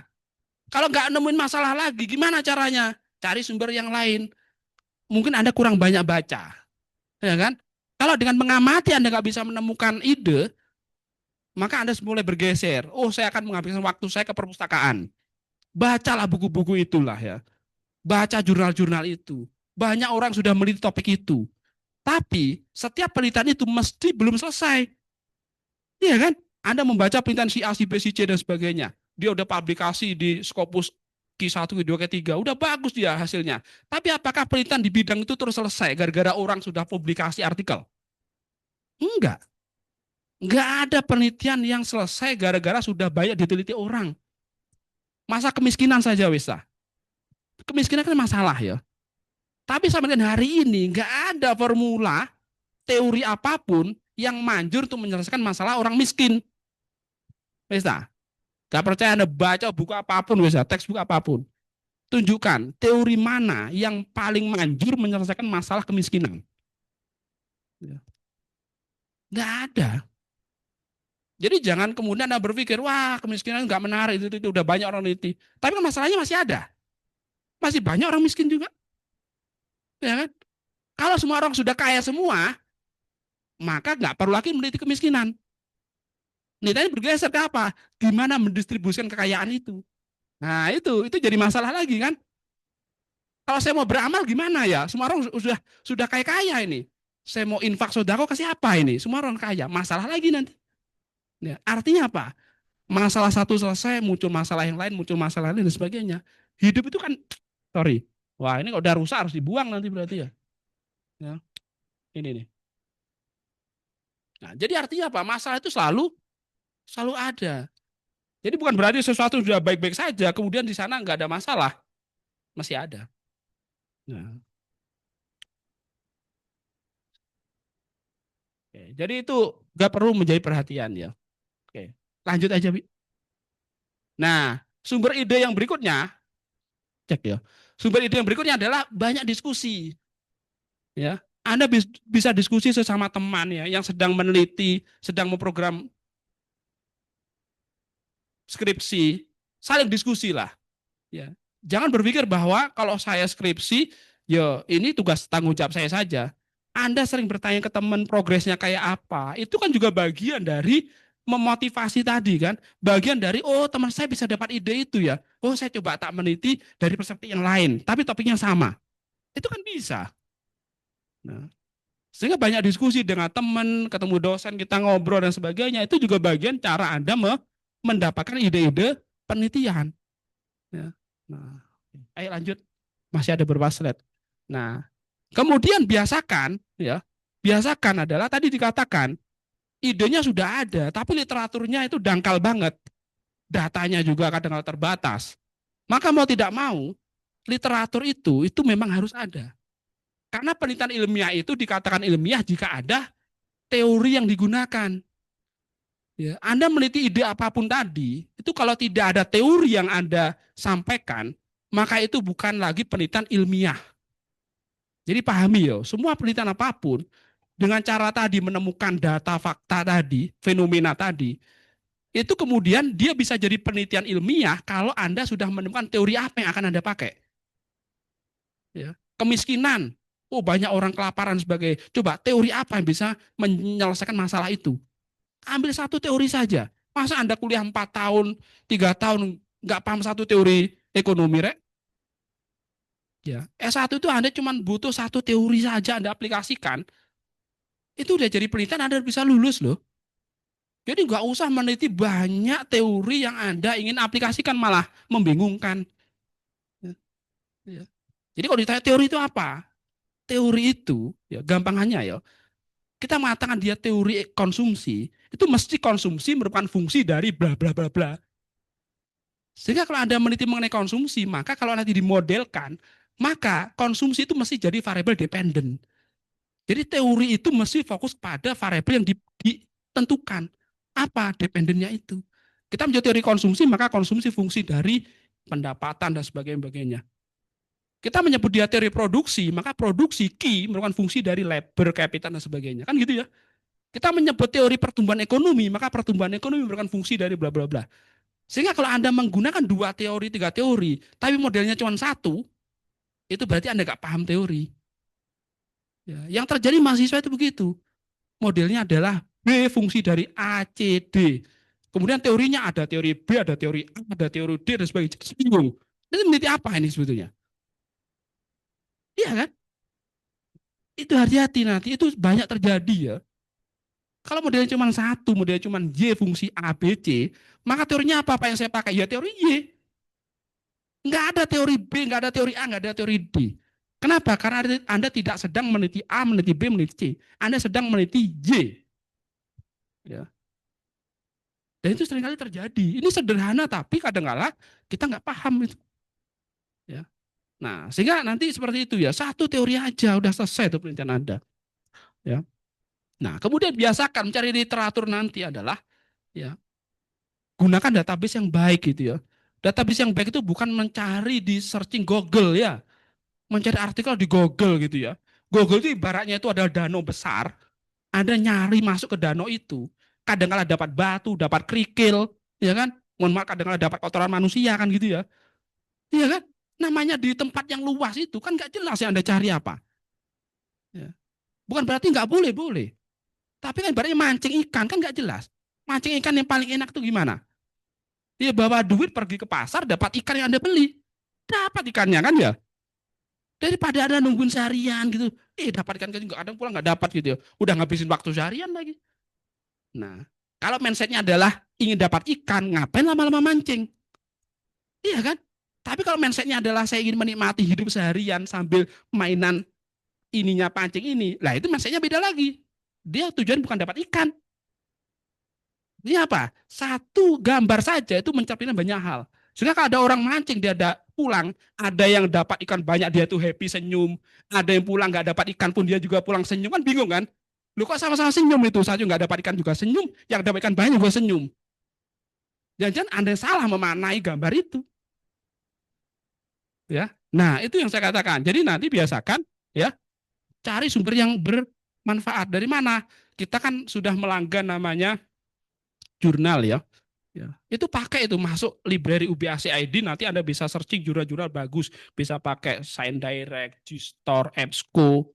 kalau nggak nemuin masalah lagi gimana caranya? Cari sumber yang lain. Mungkin Anda kurang banyak baca. Ya kan? Kalau dengan mengamati Anda nggak bisa menemukan ide, maka Anda mulai bergeser. Oh saya akan menghabiskan waktu saya ke perpustakaan. Bacalah buku-buku itulah ya. Baca jurnal-jurnal itu. Banyak orang sudah meneliti topik itu. Tapi setiap penelitian itu mesti belum selesai. Iya kan? Anda membaca penelitian si A, si B, si C, dan sebagainya. Dia udah publikasi di Scopus Q1, Q2, Q3. Udah bagus dia hasilnya. Tapi apakah penelitian di bidang itu terus selesai gara-gara orang sudah publikasi artikel? Enggak. Nggak ada penelitian yang selesai gara-gara sudah banyak diteliti orang. Masa kemiskinan saja wisa. Kemiskinan kan masalah ya. Tapi sampai dengan hari ini nggak ada formula teori apapun yang manjur untuk menyelesaikan masalah orang miskin. Wisa. Gak percaya Anda baca buku apapun, wisa, teks buku apapun. Tunjukkan teori mana yang paling manjur menyelesaikan masalah kemiskinan. Nggak ada. Jadi jangan kemudian Anda berpikir, wah kemiskinan nggak menarik, itu udah banyak orang neliti. Tapi kan masalahnya masih ada. Masih banyak orang miskin juga. Ya kan? Kalau semua orang sudah kaya semua, maka nggak perlu lagi meneliti kemiskinan. Nilainya bergeser ke apa? Gimana mendistribusikan kekayaan itu. Nah itu jadi masalah lagi kan. Kalau saya mau beramal gimana ya? Semua orang sudah kaya-kaya ini. Saya mau infak sodako ke siapa ini? Semua orang kaya. Masalah lagi nanti. Ya, artinya apa? Masalah satu selesai, muncul masalah yang lain, muncul masalah lain, dan sebagainya. Hidup itu kan, sorry. Wah ini kalau udah rusak harus dibuang nanti berarti ya. Ya, ini nih. Nah, jadi artinya apa? Masalah itu selalu ada. Jadi bukan berarti sesuatu sudah baik-baik saja, kemudian di sana nggak ada masalah. Masih ada. Nah, oke. Jadi itu nggak perlu menjadi perhatian ya. Oke. Lanjut aja, Bi. Nah, sumber ide yang berikutnya, cek ya. Sumber ide yang berikutnya adalah banyak diskusi. Ya, Anda bisa diskusi sesama teman ya, yang sedang meneliti, sedang memprogram skripsi, saling diskusi lah. Ya, jangan berpikir bahwa kalau saya skripsi, ya ini tugas tanggung jawab saya saja. Anda sering bertanya ke teman progresnya kayak apa, itu kan juga bagian dari memotivasi tadi kan, bagian dari oh teman saya bisa dapat ide itu ya, oh saya coba tak meneliti dari perspektif yang lain, tapi topiknya sama, itu kan bisa. Nah, sehingga banyak diskusi dengan teman, ketemu dosen, kita ngobrol dan sebagainya, itu juga bagian cara Anda mendapatkan ide-ide penelitian. Ya. Nah, ayo lanjut, masih ada beberapa slide. Nah, kemudian biasakan, ya, biasakan adalah tadi dikatakan idenya sudah ada, tapi literaturnya itu dangkal banget, datanya juga kadang-kadang terbatas. Maka mau tidak mau, literatur itu memang harus ada. Karena penelitian ilmiah itu dikatakan ilmiah jika ada teori yang digunakan. Ya, Anda meneliti ide apapun tadi, itu kalau tidak ada teori yang Anda sampaikan, maka itu bukan lagi penelitian ilmiah. Jadi pahami ya, semua penelitian apapun dengan cara tadi menemukan data fakta tadi, fenomena tadi, itu kemudian dia bisa jadi penelitian ilmiah kalau Anda sudah menemukan teori apa yang akan Anda pakai. Ya. Kemiskinan, oh banyak orang kelaparan sebagai, coba teori apa yang bisa menyelesaikan masalah itu? Ambil satu teori saja. Masa Anda kuliah 4 tahun, 3 tahun nggak paham satu teori ekonomi, Rek? Ya, S1 itu Anda cuma butuh satu teori saja Anda aplikasikan, itu udah jadi penelitian Anda bisa lulus loh. Jadi nggak usah meneliti banyak teori yang Anda ingin aplikasikan, malah membingungkan. Ya, ya. Jadi kalau ditanya teori itu apa? Teori itu, ya gampangannya ya, kita mengatakan dia teori konsumsi, itu mesti konsumsi merupakan fungsi dari bla bla bla bla. Sehingga kalau Anda meneliti mengenai konsumsi, maka kalau nanti dimodelkan, maka konsumsi itu mesti jadi variabel dependen. Jadi teori itu mesti fokus pada variabel yang ditentukan. Apa dependennya itu? Kita menjadi teori konsumsi, maka konsumsi fungsi dari pendapatan dan sebagainya. Kita menyebut dia teori produksi, maka produksi key merupakan fungsi dari labor, capital dan sebagainya. Kan gitu ya. Kita menyebut teori pertumbuhan ekonomi, maka pertumbuhan ekonomi merupakan fungsi dari bla bla bla. Sehingga kalau Anda menggunakan 2 teori, 3 teori, tapi modelnya cuma satu, itu berarti Anda nggak paham teori. Ya, yang terjadi mahasiswa itu begitu. Modelnya adalah B fungsi dari A, C, D. Kemudian teorinya ada teori B, ada teori A, ada teori D, dan sebagainya. Bingung. Itu meneliti apa ini sebetulnya? Iya kan? Itu hati-hati nanti. Itu banyak terjadi ya. Kalau modelnya cuma satu, modelnya cuma Y fungsi A, B, C, maka teorinya apa yang saya pakai? Ya teori Y. Nggak ada teori B, nggak ada teori A, nggak ada teori D. Kenapa? Karena Anda tidak sedang meneliti A, meneliti B, meneliti C. Anda sedang meneliti Y. Ya. Dan itu seringkali terjadi. Ini sederhana tapi kadang-kala kita nggak paham itu. Ya. Nah, sehingga nanti seperti itu ya, satu teori aja udah selesai itu penelitian Anda. Ya. Nah, kemudian biasakan mencari literatur nanti adalah ya gunakan database yang baik gitu ya. Database yang baik itu bukan mencari di searching Google ya, mencari artikel di Google gitu ya. Google itu ibaratnya itu adalah danau besar, Anda nyari masuk ke danau itu, kadang-kala dapat batu, dapat kerikil, ya kan? Mohon maaf, kadang-kala dapat kotoran manusia kan gitu ya. Iya kan? Namanya di tempat yang luas itu kan nggak jelas yang Anda cari apa. Ya. Bukan berarti nggak boleh, boleh. Tapi kan ibaratnya mancing ikan kan nggak jelas. Mancing ikan yang paling enak tuh gimana? Dia bawa duit pergi ke pasar, dapat ikan yang Anda beli. Dapat ikannya kan ya. Daripada Anda nungguin seharian gitu. Dapat ikan juga kadang pulang nggak dapat gitu ya. Udah ngabisin waktu seharian lagi. Nah, kalau mindsetnya adalah ingin dapat ikan, ngapain lama-lama mancing? Iya kan? Tapi kalau mindsetnya adalah saya ingin menikmati hidup seharian sambil mainan ininya pancing ini, lah itu mindsetnya beda lagi. Dia tujuan bukan dapat ikan. Ini apa? Satu gambar saja itu mencerminkan banyak hal. Sehingga kalau ada orang mancing, dia ada pulang, ada yang dapat ikan banyak, dia tuh happy senyum. Ada yang pulang nggak dapat ikan pun dia juga pulang senyum, kan bingung kan? Lu kok sama-sama senyum itu, saya juga nggak dapat ikan juga senyum, yang dapat ikan banyak juga senyum. Jangan-jangan Anda salah memaknai gambar itu. Ya, nah itu yang saya katakan. Jadi nanti biasakan ya cari sumber yang bermanfaat. Dari mana? Kita kan sudah melanggan namanya jurnal ya. Ya, itu pakai itu masuk library UBAC ID, nanti Anda bisa searching jurnal-jurnal bagus, bisa pakai Science Direct, Gstore, EBSCO,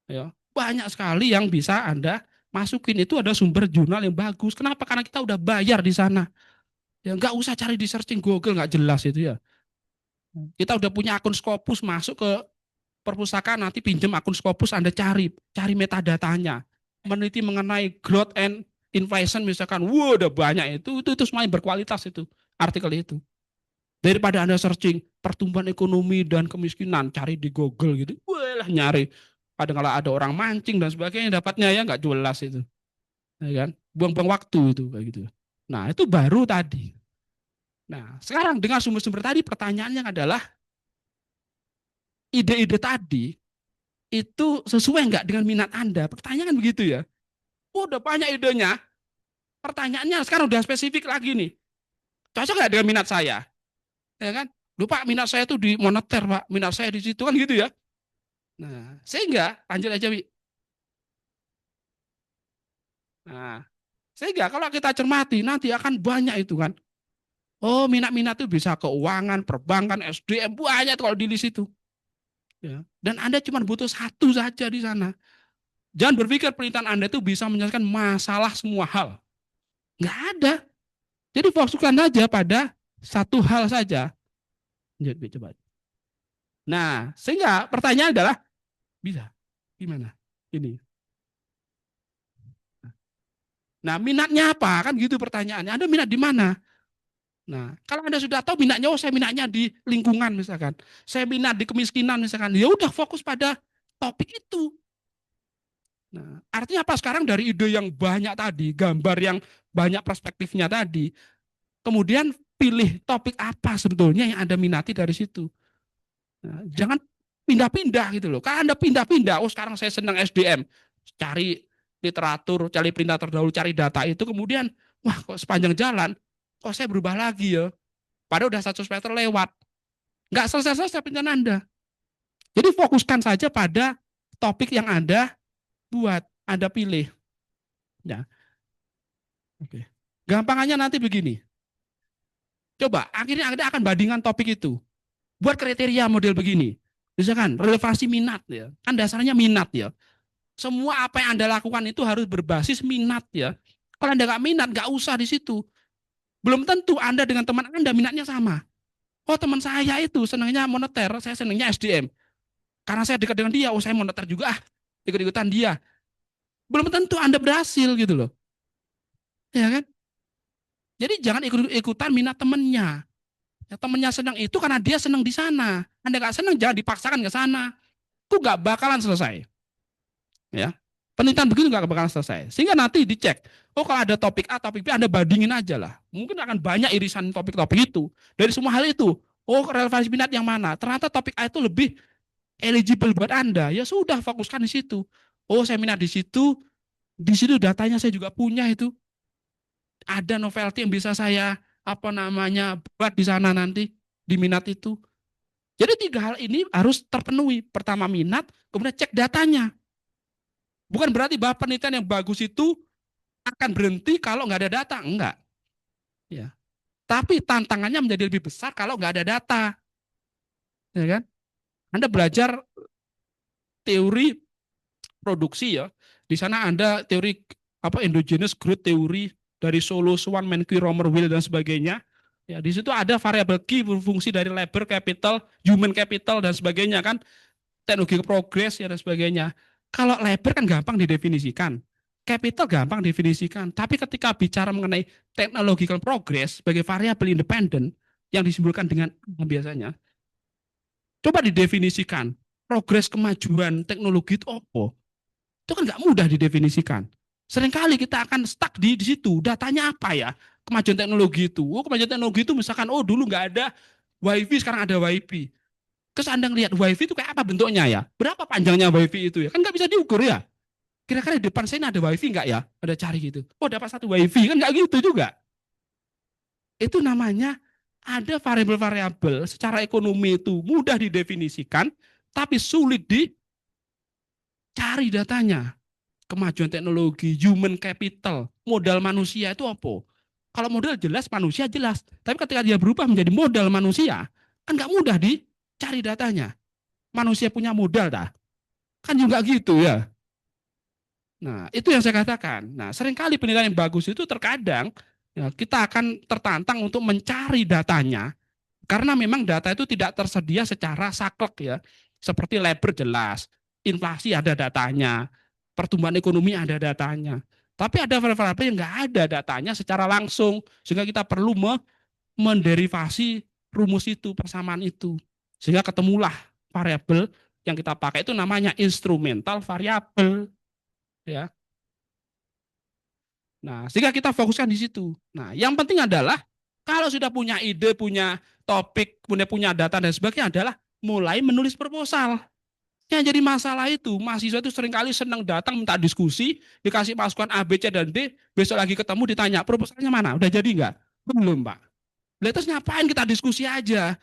ya. Banyak sekali yang bisa Anda masukin, itu ada sumber jurnal yang bagus. Kenapa? Karena kita udah bayar di sana. Ya nggak usah cari di searching Google, nggak jelas itu ya. Kita udah punya akun Scopus, masuk ke perpustakaan, nanti pinjam akun Scopus, Anda cari metadatanya, meneliti mengenai growth and inflation misalkan, wow udah banyak itu semuanya berkualitas itu artikel itu. Daripada Anda searching pertumbuhan ekonomi dan kemiskinan, cari di Google gitu, wah lah nyari. Kadang kala ada orang mancing dan sebagainya, dapatnya ya nggak jelas itu, ya kan? Buang-buang waktu itu kayak gitu. Nah itu baru tadi. Nah sekarang dengan sumber-sumber tadi pertanyaannya adalah ide-ide tadi itu sesuai nggak dengan minat Anda? Pertanyaan begitu ya. Oh, udah banyak idenya. Pertanyaannya sekarang udah spesifik lagi nih. Cocok nggak dengan minat saya? Ya kan? Duh Pak, minat saya tuh di moneter Pak. Minat saya di situ kan gitu ya. Nah, sehingga lanjut aja Wi. Nah, sehingga kalau kita cermati nanti akan banyak itu kan. Oh, minat-minat itu bisa keuangan, perbankan, SDM, banyak kalau di list itu. Ya. Dan Anda cuma butuh satu saja di sana. Jangan berpikir penelitian Anda itu bisa menyelesaikan masalah semua hal. Nggak ada. Jadi fokuskan saja pada satu hal saja. Coba. Nah, sehingga pertanyaan adalah bisa gimana? Ini. Nah, minatnya apa? Kan gitu pertanyaannya. Anda minat di mana? Nah, kalau Anda sudah tahu minatnya, oh saya minatnya di lingkungan misalkan. Saya minat di kemiskinan misalkan. Ya udah fokus pada topik itu. Nah, artinya apa sekarang dari ide yang banyak tadi, gambar yang banyak perspektifnya tadi, kemudian pilih topik apa sebetulnya yang Anda minati dari situ. Nah, jangan pindah-pindah gitu loh. Kalau Anda pindah-pindah, oh sekarang saya senang SDM, cari literatur, cari perintah terdahulu, cari data itu, kemudian, wah kok sepanjang jalan, kok saya berubah lagi ya. Padahal udah 100 meter lewat. Nggak selesai-selesai penelitian Anda. Jadi fokuskan saja pada topik yang Anda buat, Anda pilih. Ya, oke. Gampangannya nanti begini. Coba, akhirnya Anda akan bandingkan topik itu. Buat kriteria model begini. Misalkan relevansi minat ya. Kan dasarnya minat ya. Semua apa yang Anda lakukan itu harus berbasis minat ya. Kalau Anda nggak minat, nggak usah di situ. Belum tentu Anda dengan teman Anda minatnya sama. Oh teman saya itu senangnya moneter, saya senangnya SDM. Karena saya dekat dengan dia, oh saya moneter juga, ikut-ikutan dia. Belum tentu Anda berhasil gitu loh. Ya kan? Jadi jangan ikut-ikutan minat temannya. Ya, temannya senang itu karena dia senang di sana. Anda nggak senang, jangan dipaksakan ke sana. Itu nggak bakalan selesai. Ya. Penelitian begitu nggak bakal selesai. Sehingga nanti dicek, oh kalau ada topik A, topik B, Anda bandingin aja lah. Mungkin akan banyak irisan topik-topik itu. Dari semua hal itu, oh relevansi minat yang mana? Ternyata topik A itu lebih eligible buat Anda. Ya sudah, fokuskan di situ. Oh saya minat di situ datanya saya juga punya itu. Ada novelty yang bisa saya apa namanya buat di sana nanti di minat itu. Jadi tiga hal ini harus terpenuhi. Pertama minat, kemudian cek datanya. Bukan berarti bahwa penelitian yang bagus itu akan berhenti kalau nggak ada data, enggak. Ya. Tapi tantangannya menjadi lebih besar kalau nggak ada data, ya kan? Anda belajar teori produksi ya, di sana Anda teori apa endogenous growth theory dari Solo, Swan, Menke, Romer, Will dan sebagainya. Ya, di situ ada variabel key berfungsi dari labor capital, human capital dan sebagainya kan, teknologi progress ya dan sebagainya. Kalau labor kan gampang didefinisikan, capital gampang definisikan, tapi ketika bicara mengenai technological progress sebagai variabel independen yang disimpulkan dengan biasanya, coba didefinisikan progres kemajuan teknologi itu apa? Itu kan nggak mudah didefinisikan. Seringkali kita akan stuck di situ. Datanya apa ya? Kemajuan teknologi itu. Oh, kemajuan teknologi itu misalkan, oh dulu nggak ada WiFi, sekarang ada WiFi. Terus Anda ngelihat WiFi itu kayak apa bentuknya ya? Berapa panjangnya WiFi itu ya? Kan nggak bisa diukur ya. Kira-kira di depan saya ini ada WiFi nggak ya? Ada cari gitu. Oh dapat satu WiFi, kan nggak gitu juga. Itu namanya ada variabel-variabel secara ekonomi itu mudah didefinisikan, tapi sulit dicari datanya. Kemajuan teknologi, human capital, modal manusia itu apa? Kalau modal jelas, manusia jelas. Tapi ketika dia berubah menjadi modal manusia, kan nggak mudah dicari datanya. Manusia punya modal, dah. Kan juga gitu ya. Nah, itu yang saya katakan. Nah, seringkali penilaian yang bagus itu terkadang ya, kita akan tertantang untuk mencari datanya karena memang data itu tidak tersedia secara saklek ya. Seperti labor jelas, inflasi ada datanya, pertumbuhan ekonomi ada datanya. Tapi ada variabel yang nggak ada datanya secara langsung, sehingga kita perlu menderivasi rumus itu, persamaan itu. Sehingga ketemulah variabel yang kita pakai itu namanya instrumental variabel. Ya. Nah, sehingga kita fokuskan di situ. Nah, yang penting adalah kalau sudah punya ide, punya topik, punya data dan sebagainya adalah mulai menulis proposal. Yang jadi masalah itu, mahasiswa itu seringkali senang datang minta diskusi, dikasih masukan A, B, C, dan D, besok lagi ketemu ditanya, proposalnya mana? Udah jadi nggak? Belum, Pak. Terus ngapain kita diskusi aja?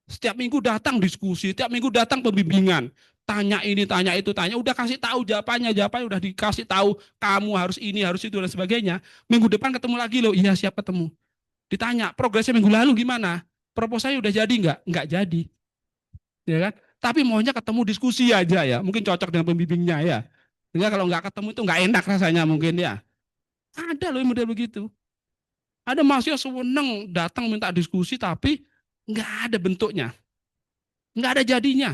Setiap minggu datang diskusi, setiap minggu datang pembimbingan. Tanya ini, tanya itu, tanya. Udah kasih tahu jawabannya udah dikasih tahu. Kamu harus ini, harus itu, dan sebagainya. Minggu depan ketemu lagi loh. Iya, siap ketemu. Ditanya, progresnya minggu lalu gimana? Proposalnya udah jadi nggak? Nggak jadi. Ya kan? Tapi maunya ketemu diskusi aja ya. Mungkin cocok dengan pembimbingnya ya. Sehingga kalau nggak ketemu itu nggak enak rasanya mungkin ya. Ada loh model begitu. Ada mahasiswa seneng datang minta diskusi tapi nggak ada bentuknya. Nggak ada jadinya.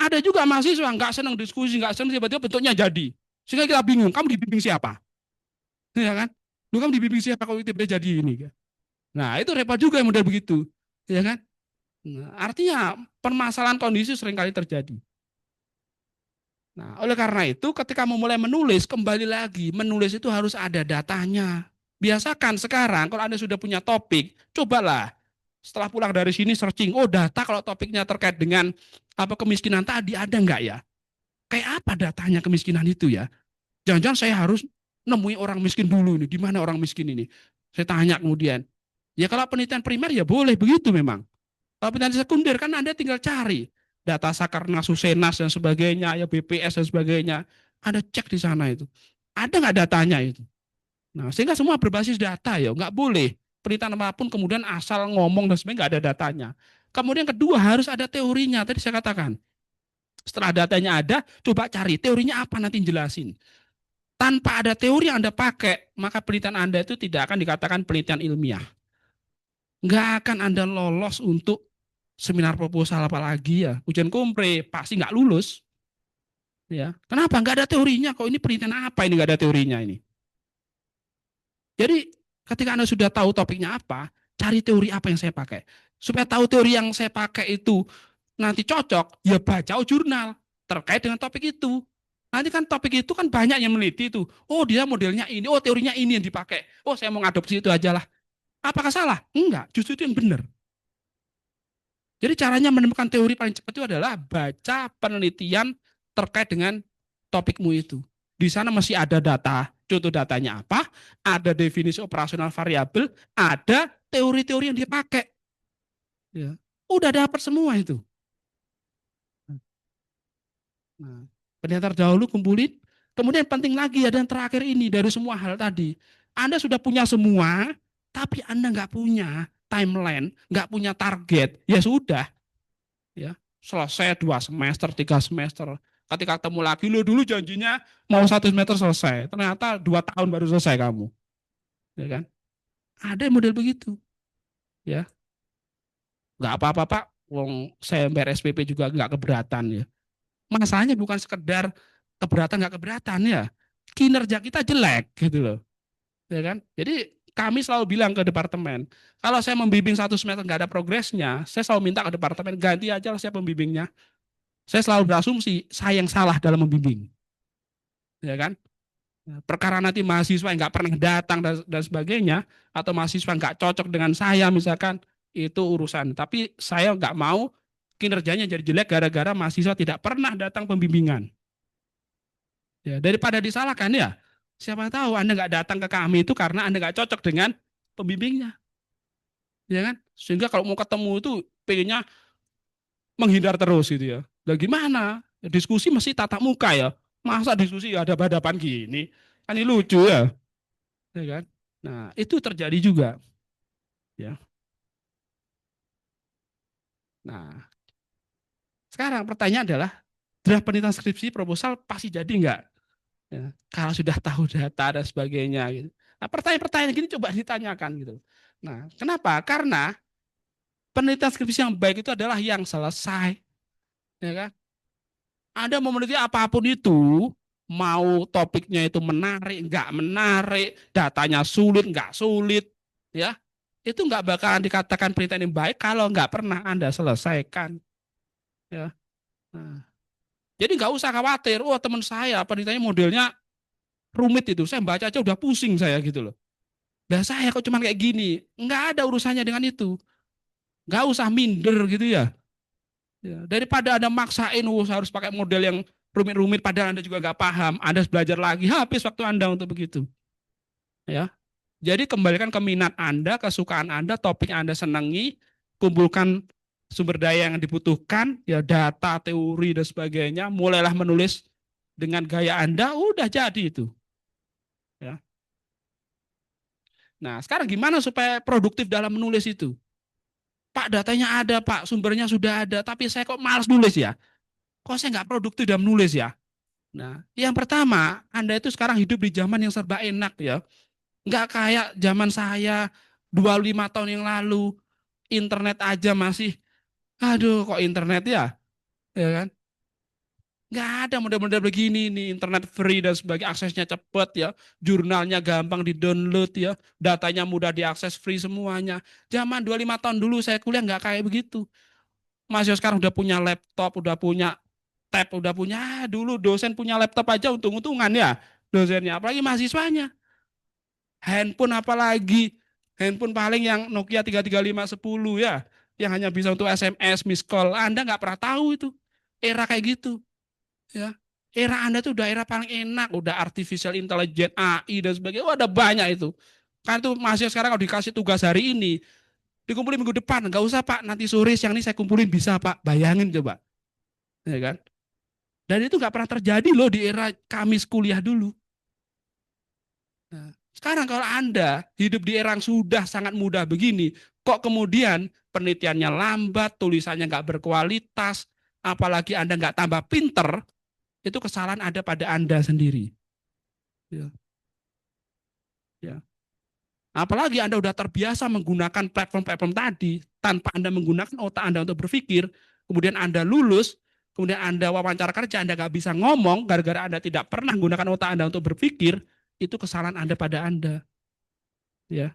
Ada juga mahasiswa nggak senang diskusi, nggak senang tiba-tiba bentuknya jadi. Sehingga kita bingung, kamu dibimbing siapa? Ya kan? Lu kamu dibimbing siapa kalau tiba-tiba jadi ini? Nah, itu repot juga yang model begitu. Ya kan? Nah, artinya permasalahan kondisi seringkali terjadi. Nah, oleh karena itu ketika memulai menulis, kembali lagi, menulis itu harus ada datanya. Biasakan sekarang kalau Anda sudah punya topik, cobalah setelah pulang dari sini searching, oh data kalau topiknya terkait dengan apa kemiskinan tadi ada nggak ya? Kayak apa datanya kemiskinan itu ya? Jangan-jangan saya harus nemui orang miskin dulu nih, di mana orang miskin ini? Saya tanya kemudian. Ya kalau penelitian primer ya boleh begitu memang. Kalau penelitian sekunder kan Anda tinggal cari data Sakarnas, Susenas dan sebagainya, ya BPS dan sebagainya. Anda cek di sana itu. Ada nggak datanya itu? Nah, sehingga semua berbasis data ya, nggak boleh penelitian apapun kemudian asal ngomong dan sebagainya nggak ada datanya. Kemudian kedua harus ada teorinya. Tadi saya katakan, setelah datanya ada, coba cari teorinya apa nanti jelasin. Tanpa ada teori yang Anda pakai, maka penelitian Anda itu tidak akan dikatakan penelitian ilmiah. Nggak akan Anda lolos untuk seminar proposal apalagi ya. Ujian kompre, pasti nggak lulus. Ya, kenapa? Nggak ada teorinya. Kok ini penelitian apa ini nggak ada teorinya ini? Jadi ketika Anda sudah tahu topiknya apa, cari teori apa yang saya pakai. Supaya tahu teori yang saya pakai itu nanti cocok, ya baca jurnal terkait dengan topik itu. Nanti kan topik itu kan banyak yang meneliti itu. Oh dia modelnya ini, oh teorinya ini yang dipakai. Oh saya mau ngadopsi itu aja lah. Apakah salah? Enggak, justru itu yang benar. Jadi caranya menemukan teori paling cepat itu adalah baca penelitian terkait dengan topikmu itu. Di sana masih ada data, contoh datanya apa, ada definisi operasional variabel, ada teori-teori yang dia pakai. Ya. Udah dapat semua itu. Nah, penelitian terdahulu kumpulin. Kemudian penting lagi ada yang terakhir ini dari semua hal tadi. Anda sudah punya semua, tapi Anda nggak punya timeline, nggak punya target. Ya sudah, ya selesai 2 semester, 3 semester. Ketika ketemu lagi, lo dulu janjinya mau 1 semester selesai. Ternyata 2 tahun baru selesai kamu, ya kan? Ada model begitu, ya. Nggak apa-apa Pak. Wong saya bayar SPP juga nggak keberatan ya. Masalahnya bukan sekedar keberatan nggak keberatan ya, kinerja kita jelek gitu loh, ya kan? Jadi kami selalu bilang ke departemen, kalau saya membimbing 1 semester nggak ada progresnya, saya selalu minta ke departemen ganti aja lah saya pembimbingnya. Saya selalu berasumsi saya yang salah dalam membimbing, ya kan? Perkara nanti mahasiswa yang nggak pernah datang dan sebagainya, atau mahasiswa nggak cocok dengan saya misalkan, itu urusan. Tapi saya nggak mau kinerjanya jadi jelek gara-gara mahasiswa tidak pernah datang pembimbingan. Ya, daripada disalahkan ya, siapa tahu Anda nggak datang ke kami itu karena Anda nggak cocok dengan pembimbingnya, ya kan? Sehingga kalau mau ketemu itu pengennya menghindar terus gitu ya. Lah gimana? Diskusi mesti tatap muka ya. Masa diskusi ada hadapan gini? Kan ini lucu ya kan? Nah, itu terjadi juga, ya. Nah, sekarang pertanyaan adalah draft penelitian skripsi proposal pasti jadi nggak? Ya, kalau sudah tahu data dan sebagainya gitu. Nah, pertanyaan-pertanyaan gini coba ditanyakan gitu. Nah, kenapa? Karena penelitian skripsi yang baik itu adalah yang selesai, ya kan? Anda mau meneliti apapun itu, mau topiknya itu menarik, nggak menarik, datanya sulit, nggak sulit, ya, itu nggak bakalan dikatakan penelitian yang baik kalau nggak pernah Anda selesaikan, ya. Nah, jadi nggak usah khawatir, oh teman saya penelitiannya modelnya rumit itu, saya baca aja udah pusing saya gitu loh. Nah saya kok cuma kayak gini, nggak ada urusannya dengan itu, nggak usah minder gitu ya. Ya, daripada Anda maksain harus pakai model yang rumit-rumit padahal Anda juga nggak paham, Anda harus belajar lagi, habis waktu Anda untuk begitu. Ya. Jadi kembalikan ke minat Anda, kesukaan Anda, topik yang Anda senangi, kumpulkan sumber daya yang dibutuhkan, ya data, teori dan sebagainya, mulailah menulis dengan gaya Anda, udah jadi itu. Ya. Nah, sekarang gimana supaya produktif dalam menulis itu? Pak, datanya ada, Pak, sumbernya sudah ada, tapi saya kok malas nulis ya? Kok saya nggak produktif dalam menulis ya? Nah, yang pertama, Anda itu sekarang hidup di zaman yang serba enak ya. Nggak kayak zaman saya 25 tahun yang lalu. Internet aja masih, aduh kok internet ya kan? Nggak ada model-model begini nih, internet free dan sebagai aksesnya cepat ya. Jurnalnya gampang di-download ya. Datanya mudah diakses free semuanya. Zaman 25 tahun dulu saya kuliah nggak kayak begitu. Masih sekarang udah punya laptop, udah punya tab, udah punya, dulu dosen punya laptop aja untung-untungan ya dosennya, apalagi mahasiswanya. Handphone apalagi, handphone paling yang Nokia 33510 ya, yang hanya bisa untuk SMS, miss call. Anda nggak pernah tahu itu era kayak gitu ya. Era Anda tuh udah era paling enak, udah artificial intelligence, AI dan sebagainya. Wah, ada banyak itu. Kan itu masih sekarang kalau dikasih tugas hari ini, dikumpulin minggu depan, nggak usah Pak, nanti sore siang ini saya kumpulin bisa Pak. Bayangin coba, ya kan? Dan itu nggak pernah terjadi loh di era kami kuliah dulu. Nah, sekarang kalau Anda hidup di era yang sudah sangat mudah begini, kok kemudian penelitiannya lambat, tulisannya nggak berkualitas, apalagi Anda nggak tambah pinter, itu kesalahan ada pada Anda sendiri. Ya, ya. Apalagi Anda udah terbiasa menggunakan platform-platform tadi, tanpa Anda menggunakan otak Anda untuk berpikir, kemudian Anda lulus, kemudian Anda wawancara kerja, Anda nggak bisa ngomong, gara-gara Anda tidak pernah menggunakan otak Anda untuk berpikir, itu kesalahan Anda pada Anda. Ya.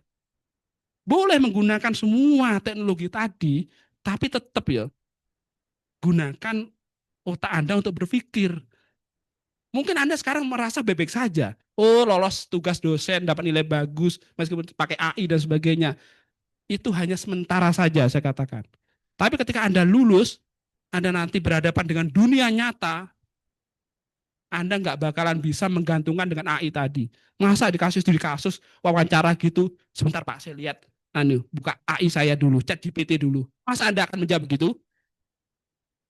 Boleh menggunakan semua teknologi tadi, tapi tetap ya, gunakan otak Anda untuk berpikir. Mungkin Anda sekarang merasa bebek saja. Oh, lolos tugas dosen, dapat nilai bagus, meskipun pakai AI dan sebagainya. Itu hanya sementara saja, saya katakan. Tapi ketika Anda lulus, Anda nanti berhadapan dengan dunia nyata, Anda nggak bakalan bisa menggantungkan dengan AI tadi. Masa dikasih studi kasus, wawancara gitu, sebentar Pak, saya lihat, buka AI saya dulu, chat GPT dulu. Masa Anda akan menjawab begitu?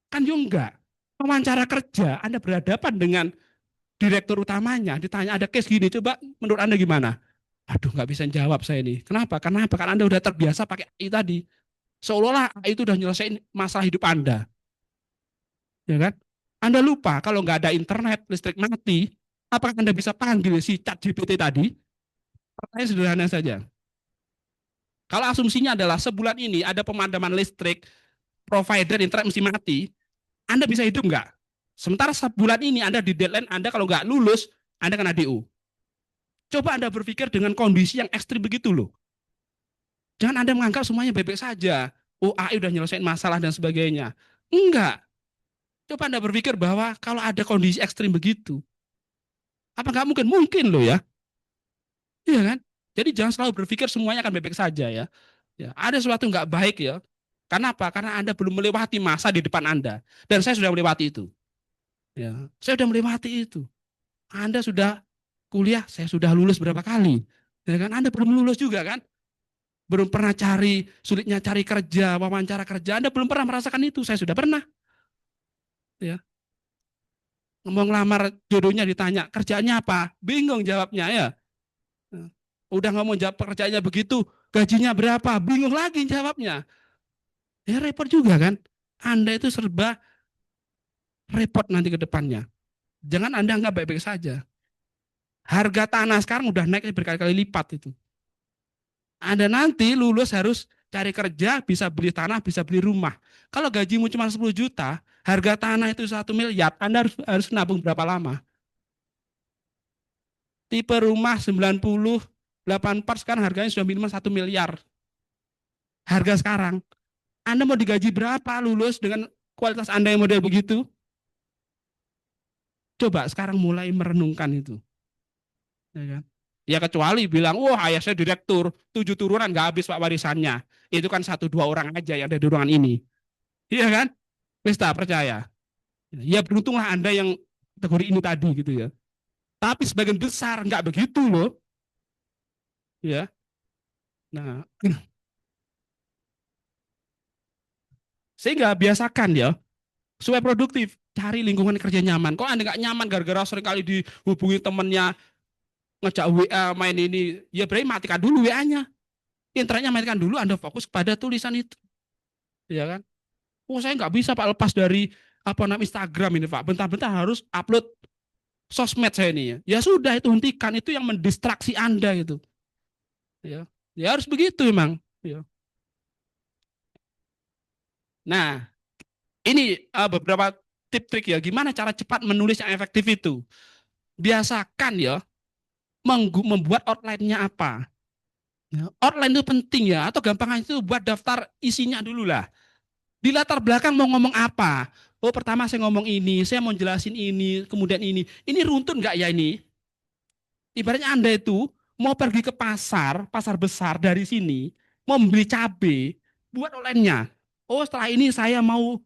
Kan juga enggak. Wawancara kerja, Anda berhadapan dengan direktur utamanya, ditanya ada case gini, coba menurut Anda gimana? Aduh, nggak bisa jawab saya ini. Kenapa? Karena apa? Karena Anda udah terbiasa pakai AI tadi. Seolah-olah AI itu udah nyelesain masalah hidup Anda. Ya kan? Anda lupa kalau nggak ada internet, listrik mati, apakah Anda bisa panggil si chat GPT tadi? Pertanyaan sederhana saja. Kalau asumsinya adalah sebulan ini ada pemadaman listrik, provider internet mesti mati, Anda bisa hidup nggak? Sementara sebulan ini Anda di deadline Anda kalau nggak lulus, Anda kena DU. Coba Anda berpikir dengan kondisi yang ekstrim begitu loh. Jangan Anda menganggap semuanya bebek saja. Oh, AI udah nyelesain masalah dan sebagainya. Enggak. Coba Anda berpikir bahwa kalau ada kondisi ekstrim begitu, apa nggak mungkin? Mungkin loh ya. Iya kan? Jadi jangan selalu berpikir semuanya akan bebek saja ya. Ya, ada sesuatu nggak baik ya. Karena apa? Karena Anda belum melewati masa di depan Anda. Dan saya sudah melewati itu. Ya, saya sudah melewati itu. Anda sudah kuliah, saya sudah lulus berapa kali. Ya kan? Anda belum lulus juga kan? Belum pernah cari, sulitnya cari kerja, wawancara kerja. Anda belum pernah merasakan itu. Saya sudah pernah. Ya, mau ngelamar jodohnya ditanya, kerjaannya apa? Bingung jawabnya ya. Udah ngomong jawab pekerjaannya begitu, gajinya berapa? Bingung lagi jawabnya. Ya repot juga kan. Anda itu serba repot nanti ke depannya. Jangan Anda nggak baik-baik saja. Harga tanah sekarang udah naik berkali-kali lipat itu. Anda nanti lulus harus cari kerja, bisa beli tanah, bisa beli rumah. Kalau gajimu cuma 10 juta, harga tanah itu 1 miliar, Anda harus nabung berapa lama? Tipe rumah 90, 84 sekarang harganya sudah minimal 1 miliar. Harga sekarang. Anda mau digaji berapa lulus dengan kualitas Anda yang model begitu? Coba sekarang mulai merenungkan itu. Ya kan? Ya kecuali bilang, wah ayah saya direktur, 7 turunan nggak habis pak warisannya. Itu kan 1 2 orang aja yang ada di ruangan ini. Iya kan? Pesta percaya. Ya beruntunglah Anda yang kategori ini tadi gitu ya. Tapi sebagian besar nggak begitu loh. Ya. Nah, sehingga biasakan ya supaya produktif. Cari lingkungan kerja nyaman. Kok Anda nggak nyaman gara-gara sering kali dihubungi temennya ngejak WA main ini, ya berarti matikan dulu WA-nya. Internetnya matikan dulu, Anda fokus pada tulisan itu. Ya kan? Oh saya nggak bisa Pak lepas dari apa namanya Instagram ini Pak. Bentar-bentar harus upload sosmed saya ini ya. Ya sudah itu hentikan, itu yang mendistraksi Anda itu. Ya, ya harus begitu memang. Ya. Nah, ini beberapa tip trik ya. Gimana cara cepat menulis yang efektif itu? Biasakan ya membuat outline-nya apa. Ya, outline itu penting ya. Atau gampang itu buat daftar isinya dulu lah. Di latar belakang mau ngomong apa? Oh pertama saya ngomong ini, saya mau jelasin ini, kemudian ini. Ini runtun nggak ya ini? Ibaratnya Anda itu mau pergi ke pasar, pasar besar dari sini, mau membeli cabai, buat online-nya. Oh setelah ini saya mau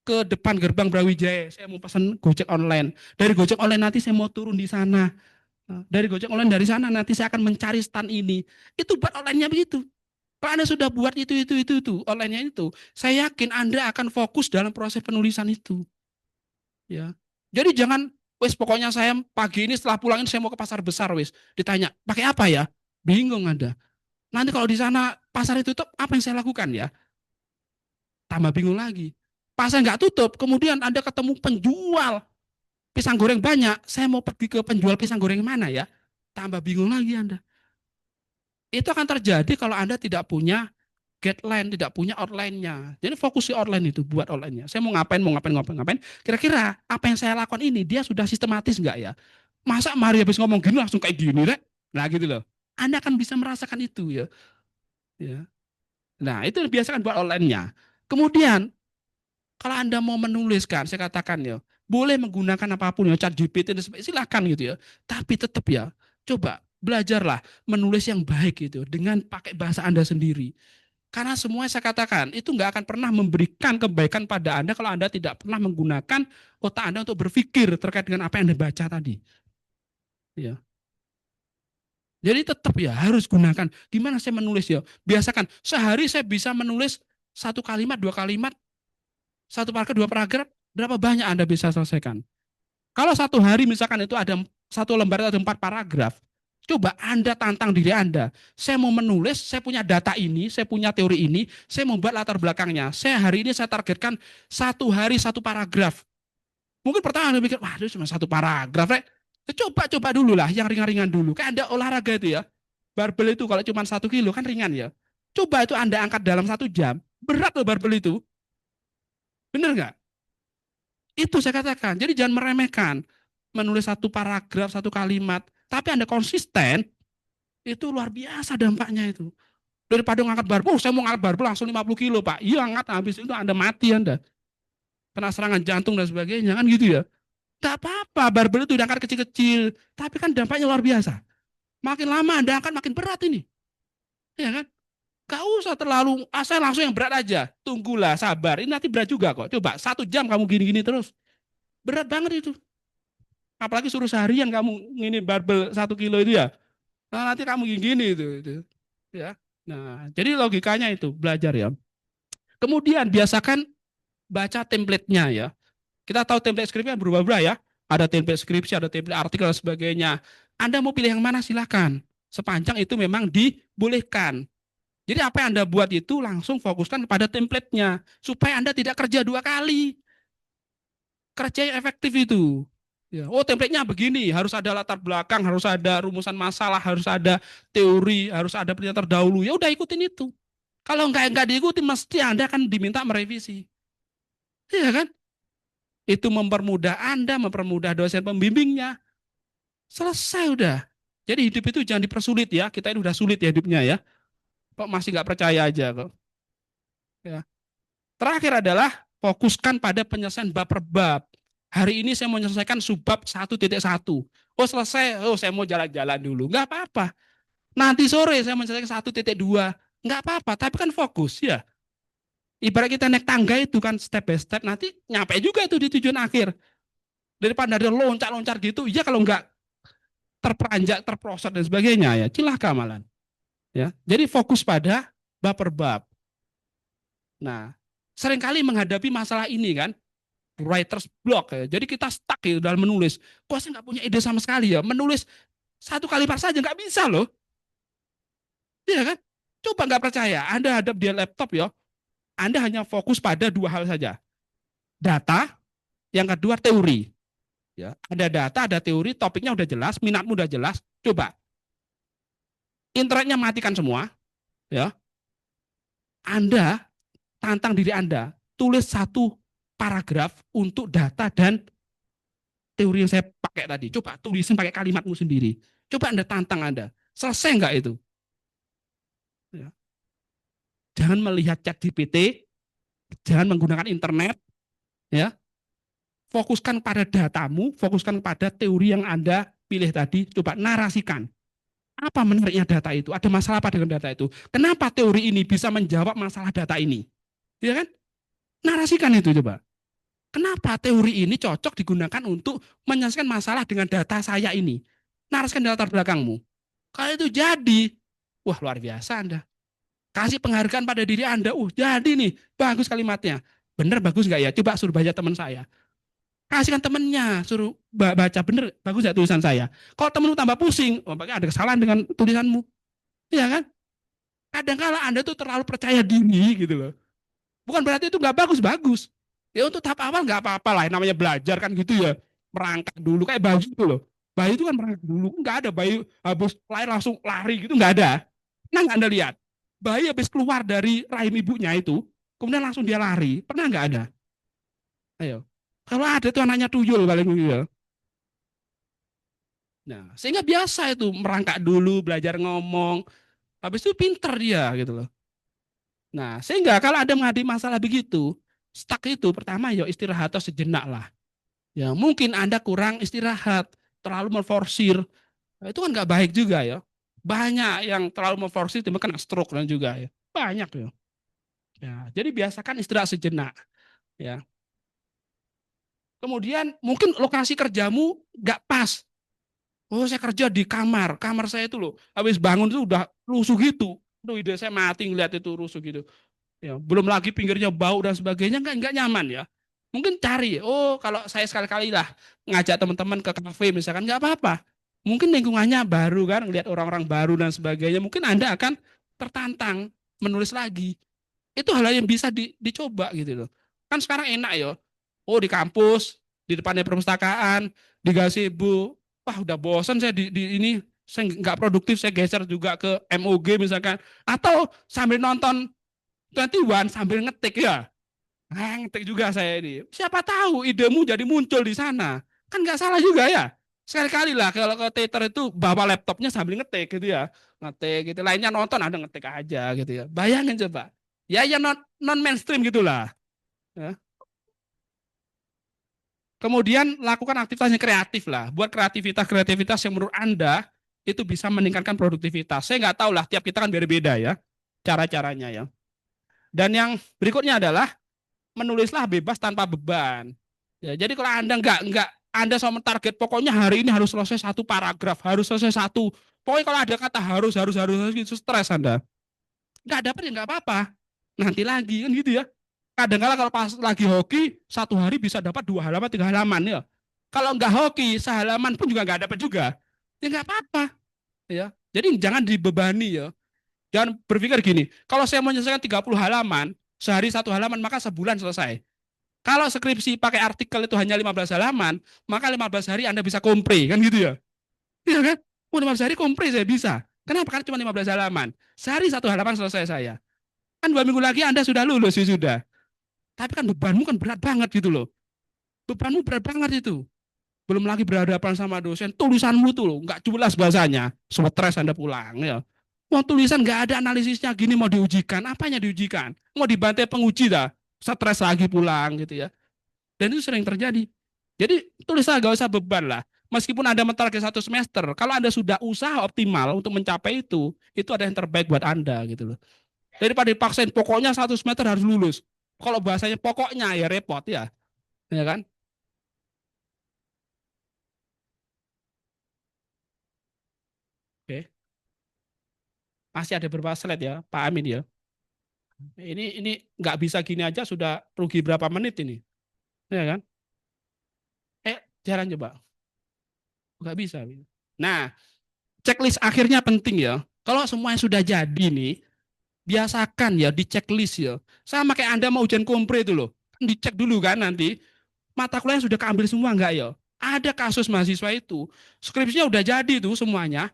ke depan gerbang Brawijaya, saya mau pesan Gojek online. Dari Gojek online nanti saya mau turun di sana. Dari Gojek online dari sana nanti saya akan mencari stand ini. Itu buat online-nya begitu. Kalau Anda sudah buat itu, online-nya itu, saya yakin Anda akan fokus dalam proses penulisan itu. Ya. Jadi jangan, wes pokoknya saya pagi ini setelah pulang ini saya mau ke pasar besar, wes. Ditanya, pakai apa ya? Bingung Anda. Nanti kalau di sana pasar itu tutup, apa yang saya lakukan ya? Tambah bingung lagi. Pasar nggak tutup, kemudian Anda ketemu penjual pisang goreng banyak, saya mau pergi ke penjual pisang goreng mana ya? Tambah bingung lagi Anda. Itu akan terjadi kalau Anda tidak punya guideline, tidak punya outline-nya. Jadi fokus di outline itu, buat outline-nya. Saya mau ngapain, mau ngapain, ngapain, ngapain. Kira-kira apa yang saya lakukan ini, dia sudah sistematis nggak ya? Masa mari habis ngomong gini langsung kayak gini, Rek? Nah gitu loh. Anda akan bisa merasakan itu ya. Ya. Nah itu biasakan buat outline-nya. Kemudian, kalau Anda mau menuliskan, saya katakan ya, boleh menggunakan apapun ya, chat GPT dan sebagainya, silakan gitu ya. Tapi tetap ya, coba belajarlah menulis yang baik gitu dengan pakai bahasa Anda sendiri. Karena semua saya katakan itu nggak akan pernah memberikan kebaikan pada Anda kalau Anda tidak pernah menggunakan otak Anda untuk berpikir terkait dengan apa yang Anda baca tadi. Ya. Jadi tetap ya harus gunakan. Gimana saya menulis ya? Biasakan sehari saya bisa menulis satu kalimat, dua kalimat, satu paragraf, dua paragraf. Berapa banyak Anda bisa selesaikan? Kalau satu hari misalkan itu ada satu lembar ada 4 paragraf, coba Anda tantang diri Anda. Saya mau menulis, saya punya data ini, saya punya teori ini, saya mau buat latar belakangnya. Saya hari ini saya targetkan satu hari satu paragraf. Mungkin pertama Anda pikir, wah itu cuma satu paragraf, Rek. Coba-coba dulu lah, yang ringan-ringan dulu. Kayak Anda olahraga itu ya. Barbel itu kalau cuma 1 kilo kan ringan ya. Coba itu Anda angkat dalam 1 jam. Berat loh barbel itu. Bener nggak? Itu saya katakan. Jadi jangan meremehkan. Menulis satu paragraf, satu kalimat. Tapi Anda konsisten, itu luar biasa dampaknya itu. Daripada ngangkat barbel, saya mau ngangkat barbel langsung 50 kilo, Pak. Iya, angkat, habis itu Anda mati Anda. Kena serangan jantung dan sebagainya, kan gitu ya. Gak apa-apa, barbel itu diangkat kecil-kecil. Tapi kan dampaknya luar biasa. Makin lama Anda angkat, makin berat ini. Ya kan? Gak usah terlalu, saya langsung yang berat aja. Tunggulah, sabar. Ini nanti berat juga kok. Coba, 1 jam kamu gini-gini terus. Berat banget itu. Apalagi suruh seharian kamu ngini barbel 1 kilo itu ya. Nah, nanti kamu gini itu. Ya. Nah, jadi logikanya itu belajar ya. Kemudian biasakan baca template-nya ya. Kita tahu template skripsi kan berubah-ubah ya. Ada template skripsi, ada template artikel dan sebagainya. Anda mau pilih yang mana silahkan. Sepanjang itu memang dibolehkan. Jadi apa yang Anda buat itu langsung fokuskan pada template-nya. Supaya Anda tidak kerja 2 kali. Kerja yang efektif itu. Ya. Oh template-nya begini, harus ada latar belakang, harus ada rumusan masalah, harus ada teori, harus ada pernyataan terdahulu. Ya udah ikutin itu. Kalau nggak diikuti, mesti Anda akan diminta merevisi. Iya kan? Itu mempermudah Anda, mempermudah dosen pembimbingnya. Selesai udah. Jadi hidup itu jangan dipersulit ya. Kita ini udah sulit ya hidupnya ya. Kok masih nggak percaya aja kok. Ya. Terakhir adalah fokuskan pada penyelesaian bab per bab. Hari ini saya mau menyelesaikan subbab 1.1. Oh selesai, oh saya mau jalan-jalan dulu. Nggak apa-apa. Nanti sore saya menyelesaikan 1.2. Nggak apa-apa, tapi kan fokus ya. Ibarat kita naik tangga itu kan step by step, nanti nyampe juga itu di tujuan akhir. Daripada ada loncat-loncat gitu, ya kalau nggak terperanjak, terprosot dan sebagainya ya, cilaka malah. Ya, jadi fokus pada bab per bab. Nah, seringkali menghadapi masalah ini kan, writer's block ya. Jadi kita stuck ya dalam menulis. Kok saya nggak punya ide sama sekali ya, menulis satu kalimat saja nggak bisa loh. Iya kan? Coba nggak percaya, Anda hadap di laptop ya, Anda hanya fokus pada 2 hal saja. Data, yang kedua teori. Ya, ada data, ada teori, topiknya udah jelas, minatmu udah jelas. Coba internetnya matikan semua, ya. Anda tantang diri Anda, tulis satu paragraf untuk data dan teori yang saya pakai tadi. Coba tulisin pakai kalimatmu sendiri. Coba Anda tantang Anda. Selesai nggak itu? Ya. Jangan melihat chat GPT, jangan menggunakan internet, ya. Fokuskan pada datamu, fokuskan pada teori yang Anda pilih tadi. Coba narasikan. Apa menariknya data itu? Ada masalah apa dengan data itu? Kenapa teori ini bisa menjawab masalah data ini? Ya kan? Narasikan itu coba. Kenapa teori ini cocok digunakan untuk menyelesaikan masalah dengan data saya ini? Narasikan di latar belakangmu. Kalau itu jadi, wah luar biasa Anda. Kasih penghargaan pada diri Anda. Jadi nih, bagus kalimatnya. Bener bagus nggak ya? Coba suruh baca teman saya. Kasihkan temennya, suruh baca bener, bagus nggak tulisan saya. Kalau temenmu tambah pusing, oh, ada kesalahan dengan tulisanmu. Iya kan? Kadang-kala Anda tuh terlalu percaya diri gitu loh. Bukan berarti itu nggak bagus-bagus. Ya untuk tahap awal nggak apa-apa lah, namanya belajar kan gitu ya. Merangkak dulu kayak bayi itu loh. Bayi itu kan merangkak dulu, nggak ada bayi habis lahir langsung lari gitu nggak ada. Pernah nggak Anda lihat? Bayi habis keluar dari rahim ibunya itu, kemudian langsung dia lari. Pernah nggak ada? Ayo. Kalau ada tuh anaknya tuyul paling gitu ya. Nah, sehingga biasa itu merangkak dulu, belajar ngomong, habis itu pinter dia gitu loh. Nah, sehingga kalau ada menghadapi masalah begitu, stuck itu pertama ya istirahat atau sejenak lah, Ya, mungkin Anda kurang istirahat, terlalu memforsir. Nah, itu kan nggak baik juga ya. Banyak yang terlalu memforsir tiba kena stroke dan juga ya. Banyak ya. Ya, jadi biasakan istirahat sejenak ya. Kemudian mungkin lokasi kerjamu nggak pas. Oh, saya kerja di kamar. Kamar saya itu loh, habis bangun itu udah rusuh gitu. Aduh, ide saya mati ngeliat itu rusuh gitu. Ya, belum lagi pinggirnya bau dan sebagainya, nggak nyaman ya. Mungkin cari, oh kalau saya sekali-kali lah ngajak teman-teman ke kafe misalkan nggak apa-apa. Mungkin lingkungannya baru kan, ngeliat orang-orang baru dan sebagainya. Mungkin Anda akan tertantang menulis lagi. Itu hal yang bisa dicoba gitu loh. Kan sekarang enak ya. Oh di kampus, di depannya perpustakaan, di gazebo. Wah udah bosan saya di ini, saya nggak produktif, saya geser juga ke MOG misalkan. Atau sambil nonton 21 sambil ngetik ya. Nah, ngetik juga saya ini. Siapa tahu idemu jadi muncul di sana. Kan nggak salah juga ya. Sekali-kali lah kalau ke teater itu bawa laptopnya sambil ngetik gitu ya. Ngetik gitu. Lainnya nonton ada ngetik aja gitu ya. Bayangin coba. Ya ya non mainstream gitulah. Ya. Kemudian lakukan aktivitas yang kreatif lah. Buat kreativitas yang menurut Anda itu bisa meningkatkan produktivitas. Saya nggak tahu lah, tiap kita kan beda-beda ya cara-caranya ya. Dan yang berikutnya adalah menulislah bebas tanpa beban. Ya, jadi kalau Anda nggak Anda sama target pokoknya hari ini harus selesai satu paragraf, harus selesai satu. Pokoknya kalau ada kata harus gitu stres Anda. Nggak dapat ya nggak apa-apa. Nanti lagi kan gitu ya. Kadang-kala kalau pas lagi hoki satu hari bisa dapat 2 halaman 3 halaman ya. Kalau nggak hoki sehalaman pun juga nggak dapat juga. Ya nggak apa-apa ya. Jadi jangan dibebani ya. Jangan berpikir gini, kalau saya menyelesaikan 30 halaman, sehari satu halaman, maka sebulan selesai. Kalau skripsi pakai artikel itu hanya 15 halaman, maka 15 hari Anda bisa kompre, kan gitu ya. Iya kan? Oh, 15 hari kompre saya bisa. Kenapa? Karena cuma 15 halaman. Sehari satu halaman selesai saya. Kan 2 minggu lagi Anda sudah lulus, ya sudah. Tapi kan bebanmu kan berat banget gitu loh. Bebanmu berat banget itu. Belum lagi berhadapan sama dosen, tulisanmu tuh loh, nggak jelas bahasanya. Stres Anda pulang ya. Mau tulisan nggak ada analisisnya gini mau diujikan, apanya diujikan? Mau dibantai penguji dah, stres lagi pulang gitu ya. Dan itu sering terjadi. Jadi tulislah gak usah beban lah. Meskipun Anda mentarget 1 semester, kalau Anda sudah usaha optimal untuk mencapai itu ada yang terbaik buat Anda gitu loh. Daripada dipaksain pokoknya 1 semester harus lulus. Kalau bahasanya pokoknya ya repot ya kan? Oke, masih ada beberapa slide ya, Pak Amin ya. Ini nggak bisa gini aja sudah rugi berapa menit ini, ya kan? Jalan coba, nggak bisa. Nah, checklist akhirnya penting ya. Kalau semuanya sudah jadi nih, biasakan ya di checklist ya. Sama kayak Anda mau ujian kompre itu loh. Kan dicek dulu kan nanti mata kuliah sudah keambil semua enggak ya? Ada kasus mahasiswa itu skripsinya udah jadi tuh semuanya,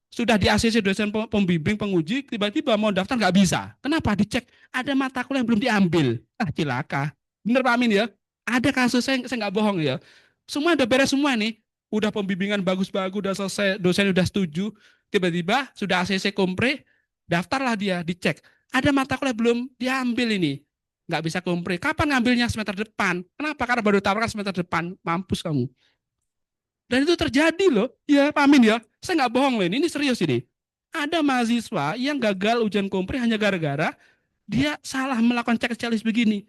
sudah di ACC dosen pembimbing penguji, tiba-tiba mau daftar nggak bisa. Kenapa? Dicek ada mata kuliah yang belum diambil. Ah, cilaka. Bener Pak Amin ya? Ada kasus saya nggak bohong ya. Semua udah beres semua nih. Udah pembimbingan bagus-bagus, udah selesai, dosen udah setuju. Tiba-tiba sudah ACC kompre, daftarlah dia, dicek. Ada mata kuliah belum diambil ini. Nggak bisa kompre. Kapan ngambilnya? Semester depan. Kenapa? Karena baru tawarkan semester depan. Mampus kamu. Dan itu terjadi loh. Ya, Pak Amin ya. Saya nggak bohong loh ini serius ini. Ada mahasiswa yang gagal ujian kompre hanya gara-gara dia salah melakukan checklist begini.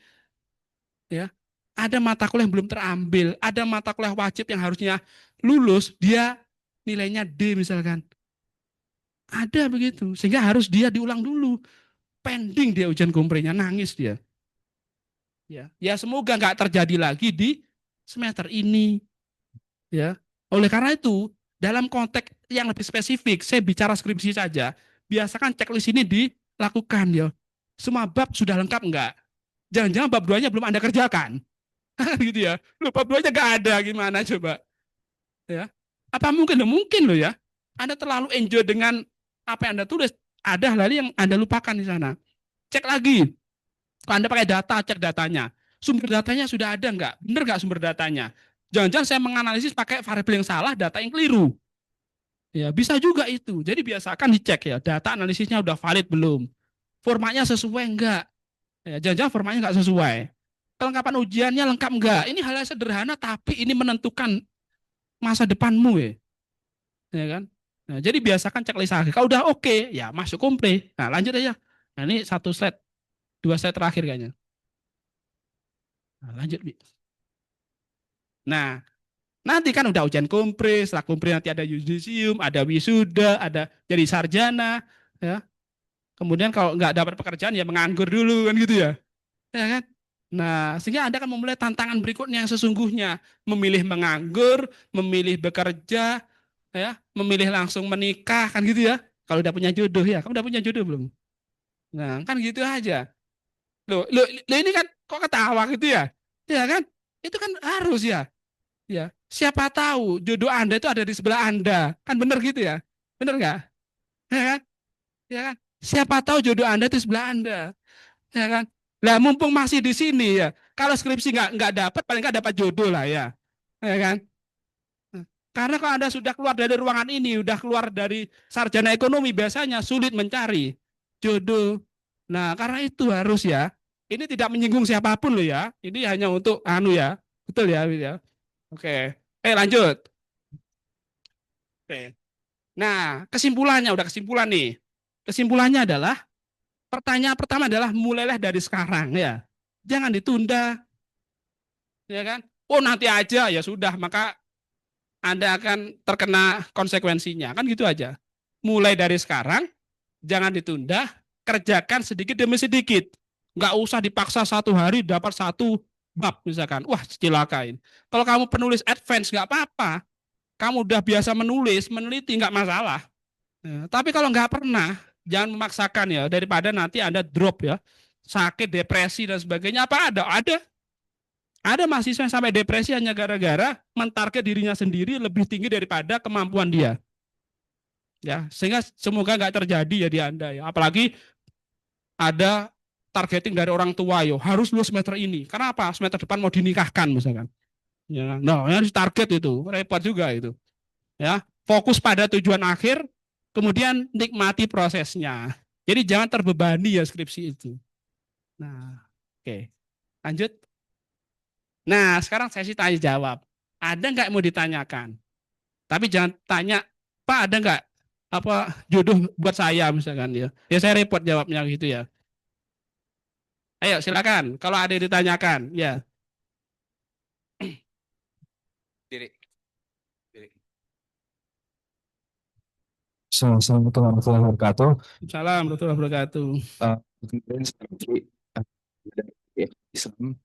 Ya, ada mata kuliah yang belum terambil, ada mata kuliah wajib yang harusnya lulus, dia nilainya D misalkan. Ada begitu, sehingga harus dia diulang dulu. Pending dia ujian komprenya, nangis dia. Ya semoga nggak terjadi lagi di semester ini. Ya, oleh karena itu dalam konteks yang lebih spesifik, saya bicara skripsi saja. Biasakan checklist ini dilakukan ya. Semua bab sudah lengkap enggak? Jangan-jangan bab 2-nya belum Anda kerjakan. Gitu ya. Loh, bab 2-nya enggak ada, gimana coba? Ya. Apa mungkin? Loh, mungkin loh ya. Anda terlalu enjoy dengan apa yang Anda tulis, ada hal yang Anda lupakan di sana. Cek lagi. Kalau Anda pakai data, cek datanya. Sumber datanya sudah ada enggak? Benar enggak sumber datanya? Jangan-jangan saya menganalisis pakai variabel yang salah, data yang keliru. Ya, bisa juga itu. Jadi biasakan dicek ya, data analisisnya udah valid belum? Formatnya sesuai enggak? Ya, jangan-jangan formatnya enggak sesuai. kelengkapan ujiannya lengkap enggak. Ini hal yang sederhana tapi ini menentukan masa depanmu ya kan. Nah, jadi biasakan checklist akhir. Kalau udah oke, ya masuk kompre. Nah, lanjut aja. Nah, ini satu slide, dua slide terakhir kayaknya. Nah, lanjut, Bi. Nah, nanti kan udah ujian kompre, setelah kompre nanti ada yudisium, ada wisuda, ada jadi sarjana, ya. Kemudian kalau nggak dapat pekerjaan ya menganggur dulu kan gitu ya kan? Nah, sehingga Anda akan memulai tantangan berikutnya yang sesungguhnya memilih menganggur, memilih bekerja, ya, memilih langsung menikah kan gitu ya. Kalau udah punya jodoh ya, kamu udah punya jodoh belum? Nah, kan gitu aja. Loh ini kan kok ketawa gitu ya? Ya kan? Itu kan harus ya. Ya, siapa tahu jodoh Anda itu ada di sebelah Anda. Kan benar gitu ya? Benar nggak? Ya kan? Ya kan? Siapa tahu jodoh Anda itu sebelah Anda. Ya kan? Lah mumpung masih di sini ya. Kalau skripsi nggak dapat, paling nggak dapat jodoh lah ya. Ya kan? Karena kalau Anda sudah keluar dari ruangan ini, sudah keluar dari sarjana ekonomi, biasanya sulit mencari jodoh. Nah, karena itu harus ya. Ini tidak menyinggung siapapun loh ya. Ini hanya untuk anu ya. Betul ya, ya. Oke. Lanjut. Oke. Nah, kesimpulannya udah kesimpulan nih. Kesimpulannya adalah pertanyaan pertama adalah mulailah dari sekarang ya. Jangan ditunda, ya kan? Oh, nanti aja ya sudah, maka Anda akan terkena konsekuensinya. Kan gitu aja. Mulai dari sekarang, jangan ditunda, kerjakan sedikit demi sedikit. Nggak usah dipaksa satu hari dapat satu bab misalkan. Wah, cilakain. Kalau kamu penulis advance nggak apa-apa. Kamu udah biasa menulis, meneliti nggak masalah. Ya, tapi kalau nggak pernah, jangan memaksakan ya, daripada nanti Anda drop ya, sakit, depresi dan sebagainya. Apa ada? Ada mahasiswa yang sampai depresi hanya gara-gara mentarget dirinya sendiri lebih tinggi daripada kemampuan dia. Ya, sehingga semoga nggak terjadi ya di Anda ya. Apalagi ada targeting dari orang tua yo, harus lulus semester ini. Kenapa? Semester depan mau dinikahkan misalkan. Ya, nah, harus target itu, repot juga itu. Ya, fokus pada tujuan akhir, kemudian nikmati prosesnya. Jadi jangan terbebani ya skripsi itu. Nah, oke, lanjut. Nah, sekarang sesi tanya jawab. Ada nggak yang mau ditanyakan? Tapi jangan tanya, Pak ada nggak apa jodoh buat saya misalkan ya. Ya saya repot jawabnya gitu ya. Ayo silakan. Kalau ada yang ditanyakan, ya. Diri. Diri. Assalamualaikum warahmatullahi wabarakatuh. Salam warahmatullahi wabarakatuh. Kemudian seperti dari Islam,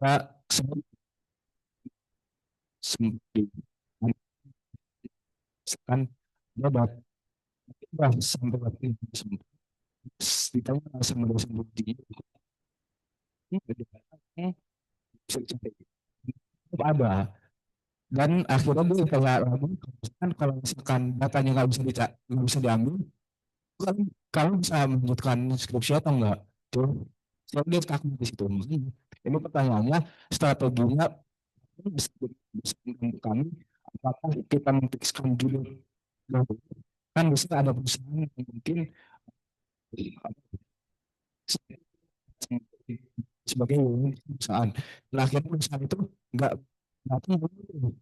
Pak, sempat kan babat sampai waktu itu sempat ditanya sama dosen budi bisa dicapai tetap ada dan akhirnya gue kayak lagi kan kalau misalkan datanya nggak bisa diambil kan kalau bisa melanjutkan skripsi atau enggak tuh saya lihat aku di situ. Ini pertanyaannya strateginya bisa untuk kami apakah kita memfikskan dulu kan bisa ada perusahaan yang mungkin sebagai perusahaan. Nah, akhirnya perusahaan itu nggak datang dulu.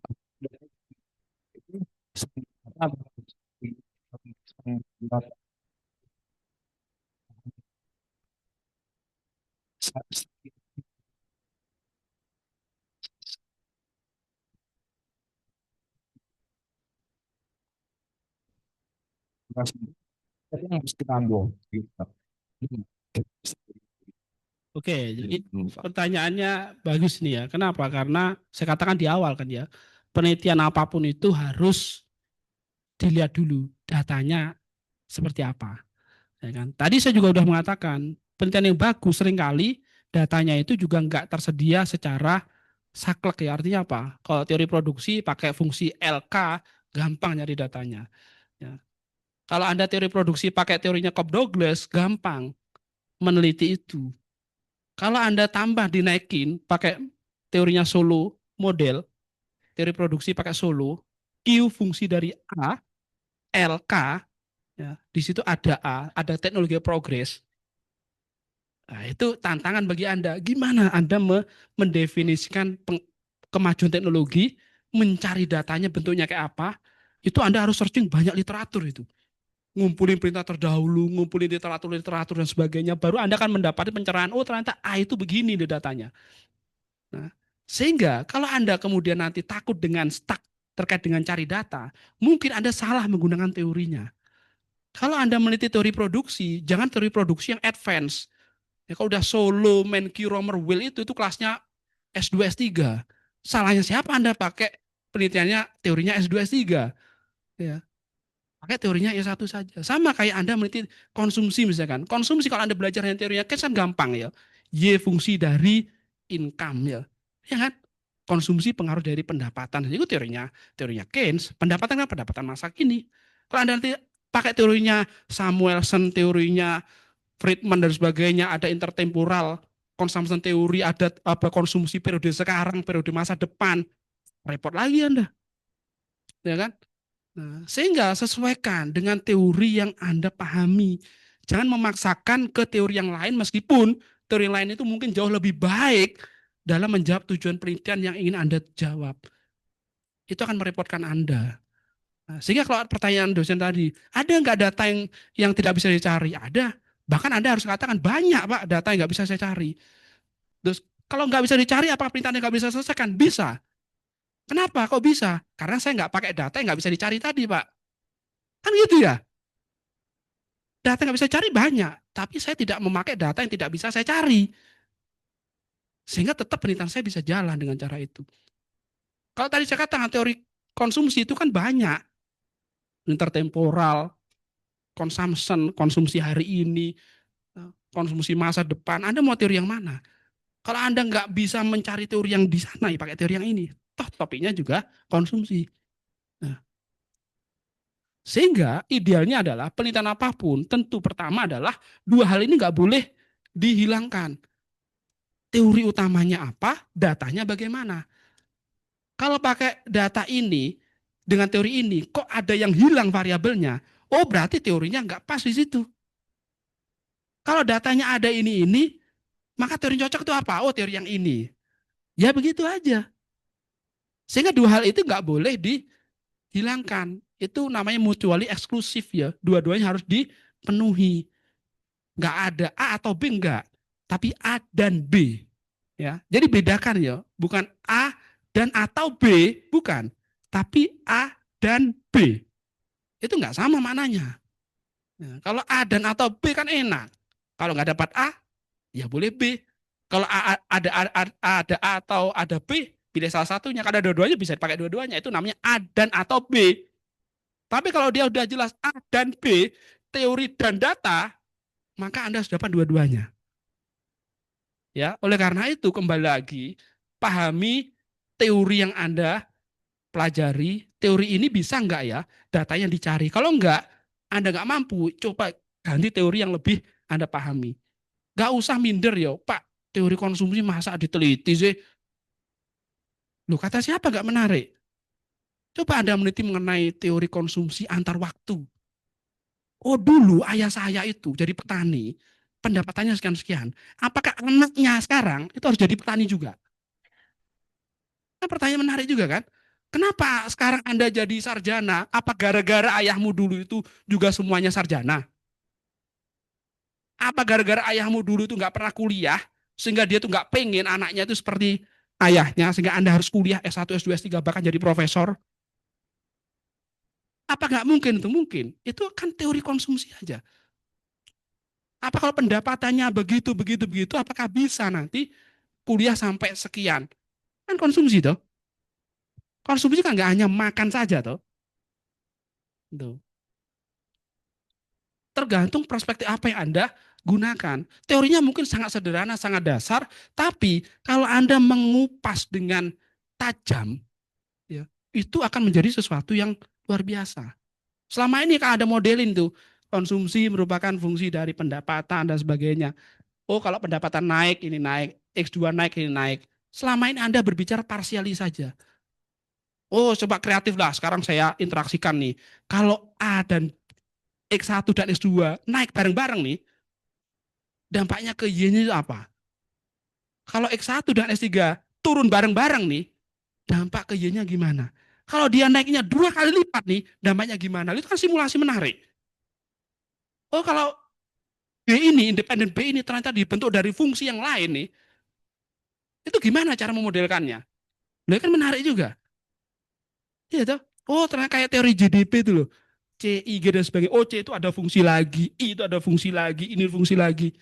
Itu yang harus kita ambil gitu. Oke, jadi pertanyaannya bagus nih ya. Kenapa? Karena saya katakan di awal kan ya, penelitian apapun itu harus dilihat dulu datanya seperti apa. Ya kan? Tadi saya juga sudah mengatakan penelitian yang bagus seringkali datanya itu juga nggak tersedia secara saklek ya. Artinya apa? Kalau teori produksi pakai fungsi LK gampang nyari datanya. Ya. Kalau Anda teori produksi pakai teorinya Cobb Douglas gampang meneliti itu. Kalau Anda tambah dinaikin pakai teorinya Solo model, teori produksi pakai Solo, Q fungsi dari A, LK, Ya, di situ ada A, ada teknologi progres. Nah, itu tantangan bagi Anda. Gimana Anda mendefinisikan kemajuan teknologi, mencari datanya bentuknya kayak apa, itu Anda harus searching banyak literatur itu. Ngumpulin perintah terdahulu, ngumpulin literatur-literatur dan sebagainya, baru Anda akan mendapati pencerahan, oh ternyata A itu begini di datanya. Nah, sehingga kalau Anda kemudian nanti takut dengan stuck terkait dengan cari data, mungkin Anda salah menggunakan teorinya. Kalau Anda meneliti teori produksi, jangan teori produksi yang advance. Ya, kalau udah Solo, Menke, Romer, Will itu kelasnya S2, S3. Salahnya siapa Anda pakai penelitiannya teorinya S2, S3? Ya, pakai teorinya S1 saja. Sama kayak Anda meneliti konsumsi misalkan. Konsumsi kalau Anda belajar yang teorinya kan gampang ya. Y fungsi dari income ya. Ya kan? Konsumsi pengaruh dari pendapatan. Itu teorinya Keynes. Pendapatan kan pendapatan masa kini. Kalau Anda nanti pakai teorinya Samuelson, teorinya Friedman dan sebagainya, ada intertemporal, consumption teori, ada apa konsumsi periode sekarang, periode masa depan, repot lagi Anda, ya kan? Nah, sehingga sesuaikan dengan teori yang Anda pahami. Jangan memaksakan ke teori yang lain meskipun teori yang lain itu mungkin jauh lebih baik dalam menjawab tujuan penelitian yang ingin Anda jawab. Itu akan merepotkan Anda. Nah, sehingga kalau pertanyaan dosen tadi, ada nggak data yang tidak bisa dicari? Ada. Bahkan Anda harus katakan banyak Pak data yang nggak bisa saya cari. Terus kalau nggak bisa dicari, apakah perintahnya nggak bisa selesaikan? Bisa. Kenapa? Kok bisa? Karena saya nggak pakai data yang nggak bisa dicari tadi, Pak. Kan gitu ya? Data yang nggak bisa cari banyak, tapi saya tidak memakai data yang tidak bisa saya cari. Sehingga tetap penelitian saya bisa jalan dengan cara itu. Kalau tadi saya katakan teori konsumsi itu kan banyak. Intertemporal, consumption, konsumsi hari ini, konsumsi masa depan. Anda mau teori yang mana? Kalau Anda nggak bisa mencari teori yang di sana, ya pakai teori yang ini. Toh topiknya juga konsumsi. Nah, sehingga idealnya adalah penelitian apapun, tentu pertama adalah dua hal ini nggak boleh dihilangkan. Teori utamanya apa, datanya bagaimana. Kalau pakai data ini, dengan teori ini, kok ada yang hilang variabelnya, oh berarti teorinya nggak pas di situ. Kalau datanya ada ini, maka teori cocok itu apa? Oh teori yang ini. Ya begitu aja. Sehingga dua hal itu nggak boleh dihilangkan. Itu namanya mutually eksklusif ya. Dua-duanya harus dipenuhi. Nggak ada A atau B nggak. Tapi A dan B. Ya, jadi bedakan ya. Bukan A dan atau B, bukan. Tapi A dan B. Itu nggak sama maknanya. Nah, kalau A dan atau B kan enak. Kalau nggak dapat A, ya boleh B. Kalau ada A atau ada B, pilih salah satunya. Kalau ada dua-duanya bisa dipakai dua-duanya. Itu namanya A dan atau B. Tapi kalau dia udah jelas A dan B, teori dan data, maka Anda harus dapat dua-duanya. Ya, oleh karena itu kembali lagi pahami teori yang Anda pelajari, teori ini bisa nggak ya datanya dicari. Kalau nggak, Anda nggak mampu, coba ganti teori yang lebih Anda pahami. Nggak usah minder ya, Pak, teori konsumsi masa diteliti sih. Loh, kata siapa nggak menarik? Coba Anda meneliti mengenai teori konsumsi antar waktu. Oh dulu ayah saya itu jadi petani, pendapatannya sekian-sekian. Apakah anaknya sekarang itu harus jadi petani juga? Nah, pertanyaan menarik juga kan? Kenapa sekarang Anda jadi sarjana? Apa gara-gara ayahmu dulu itu juga semuanya sarjana? Apa gara-gara ayahmu dulu itu nggak pernah kuliah, sehingga dia tuh nggak pengen anaknya itu seperti ayahnya, sehingga Anda harus kuliah S1, S2, S3, bahkan jadi profesor? Apa nggak mungkin itu? Mungkin. Itu kan teori konsumsi aja. Apa kalau pendapatannya begitu, begitu, begitu, apakah bisa nanti kuliah sampai sekian? Kan konsumsi toh. Konsumsi kan nggak hanya makan saja toh. Tuh. Tergantung perspektif apa yang Anda gunakan. Teorinya mungkin sangat sederhana, sangat dasar, tapi kalau Anda mengupas dengan tajam, ya, itu akan menjadi sesuatu yang luar biasa. Selama ini kan ada modelin tuh, konsumsi merupakan fungsi dari pendapatan dan sebagainya. Oh, kalau pendapatan naik, ini naik, X2 naik, ini naik. Selama ini Anda berbicara parsiali saja. Oh, coba kreatif lah. Sekarang saya interaksikan nih. Kalau A dan X1 dan X2 naik bareng-bareng nih, dampaknya ke Y-nya itu apa? Kalau X1 dan S3 turun bareng-bareng nih, dampak ke Y-nya gimana? Kalau dia naiknya 2 kali lipat nih, dampaknya gimana? Itu kan simulasi menarik. Oh, kalau B ini, independen B ini ternyata dibentuk dari fungsi yang lain nih, itu gimana cara memodelkannya? Nah, kan menarik juga. Iya toh? Oh, ternyata kayak teori JDP itu loh. C, I, G, dan sebagainya. Oh, C itu ada fungsi lagi, I itu ada fungsi lagi, ini fungsi lagi.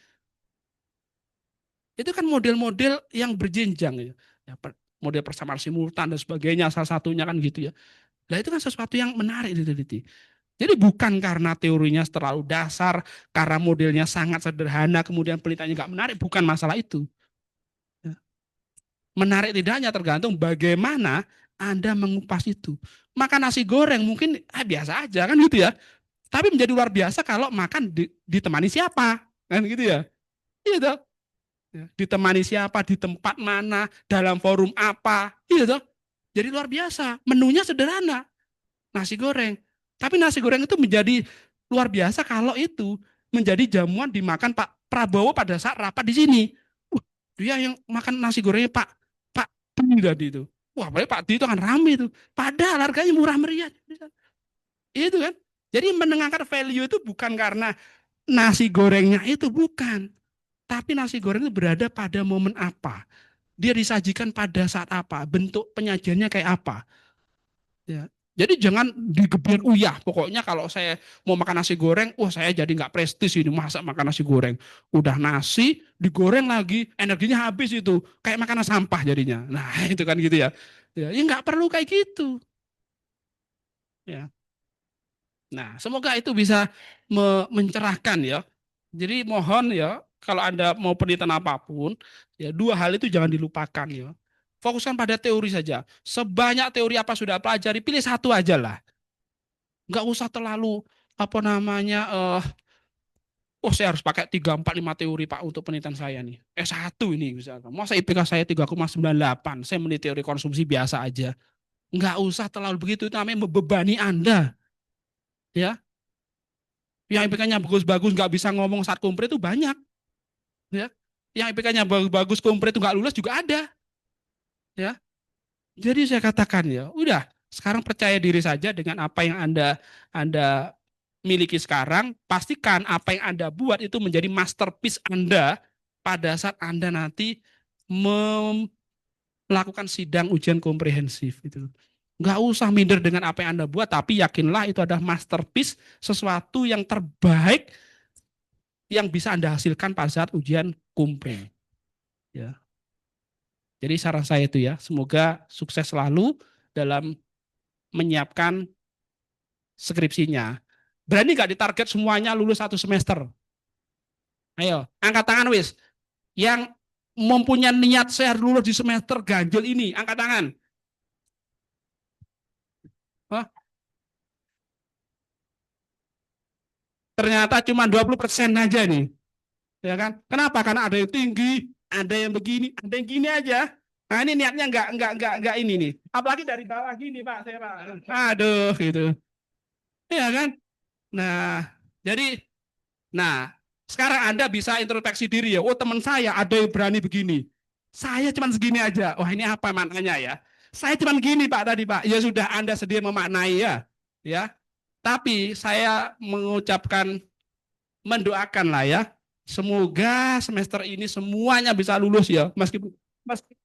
Itu kan model-model yang berjenjang ya. Ya, model persamaan simultan dan sebagainya, salah satunya kan gitu ya. Nah, itu kan sesuatu yang menarik diteliti. Jadi bukan karena teorinya terlalu dasar, karena modelnya sangat sederhana, kemudian penelitiannya nggak menarik, bukan masalah itu. Ya. Menarik tidaknya tergantung bagaimana Anda mengupas itu. Makan nasi goreng mungkin biasa aja kan gitu ya. Tapi menjadi luar biasa kalau makan ditemani siapa, kan gitu ya. Iya toh. Ya, ditemani siapa, di tempat mana, dalam forum apa, iya toh. Jadi luar biasa. Menunya sederhana, nasi goreng. Tapi nasi goreng itu menjadi luar biasa kalau itu menjadi jamuan dimakan Pak Prabowo pada saat rapat di sini. Dia yang makan nasi gorengnya Pak Di tadi itu. Wah, apalagi Pak Di itu kan rame itu. Padahal harganya murah meriah. Itu kan. Jadi mendengarkan value itu bukan karena nasi gorengnya itu, bukan. Tapi nasi goreng itu berada pada momen apa? Dia disajikan pada saat apa? Bentuk penyajiannya kayak apa? Ya. Jadi jangan digeber uyah. Pokoknya kalau saya mau makan nasi goreng, wah saya jadi nggak prestis ini masa makan nasi goreng. Udah nasi digoreng lagi, energinya habis itu, kayak makanan sampah jadinya. Nah itu kan gitu ya. Ya, ya nggak perlu kayak gitu. Ya. Nah semoga itu bisa mencerahkan ya. Jadi mohon ya, kalau Anda mau penelitian apapun, ya dua hal itu jangan dilupakan ya. Fokuskan pada teori saja. Sebanyak teori apa sudah pelajari, pilih satu aja lah. Nggak usah terlalu apa namanya, oh saya harus pakai 3, 4, 5 teori Pak untuk penelitian saya nih. S1 ini misalkan. Masa IPK saya 3,98, saya meneliti teori konsumsi biasa aja. Nggak usah terlalu begitu, itu namanya membebani Anda. Ya, yang IPK-nya bagus-bagus nggak bisa ngomong saat kumpre itu banyak. Ya, yang IPK-nya bagus-bagus kumpre itu nggak lulus juga ada. Ya, jadi saya katakan ya, udah sekarang percaya diri saja dengan apa yang Anda miliki sekarang, pastikan apa yang Anda buat itu menjadi masterpiece Anda pada saat Anda nanti melakukan sidang ujian komprehensif itu. Nggak usah minder dengan apa yang Anda buat, tapi yakinlah itu adalah masterpiece, sesuatu yang terbaik yang bisa Anda hasilkan pada saat ujian kompre. Ya. Jadi saran saya itu ya, semoga sukses selalu dalam menyiapkan skripsinya. Berani nggak ditarget semuanya lulus 1 semester? Ayo, angkat tangan wis. Yang mempunyai niat saya lulus di semester ganjil ini, angkat tangan. Wah, ternyata cuma 20% aja nih. Ya kan? Kenapa? Karena ada yang tinggi, ada yang begini, ada yang gini aja. Nah, ini niatnya enggak ini nih. Apalagi dari bawah gini, Pak, saya Pak. Aduh, gitu. Iya kan? Nah, jadi nah, sekarang Anda bisa introspeksi diri ya. Oh, teman saya ada yang berani begini. Saya cuma segini aja. Wah, ini apa maknanya ya? Saya cuma gini, Pak, tadi, Pak. Ya sudah, Anda sendiri memaknai ya. Ya. Tapi saya mengucapkan, mendoakan lah ya. Semoga semester ini semuanya bisa lulus ya. Meskipun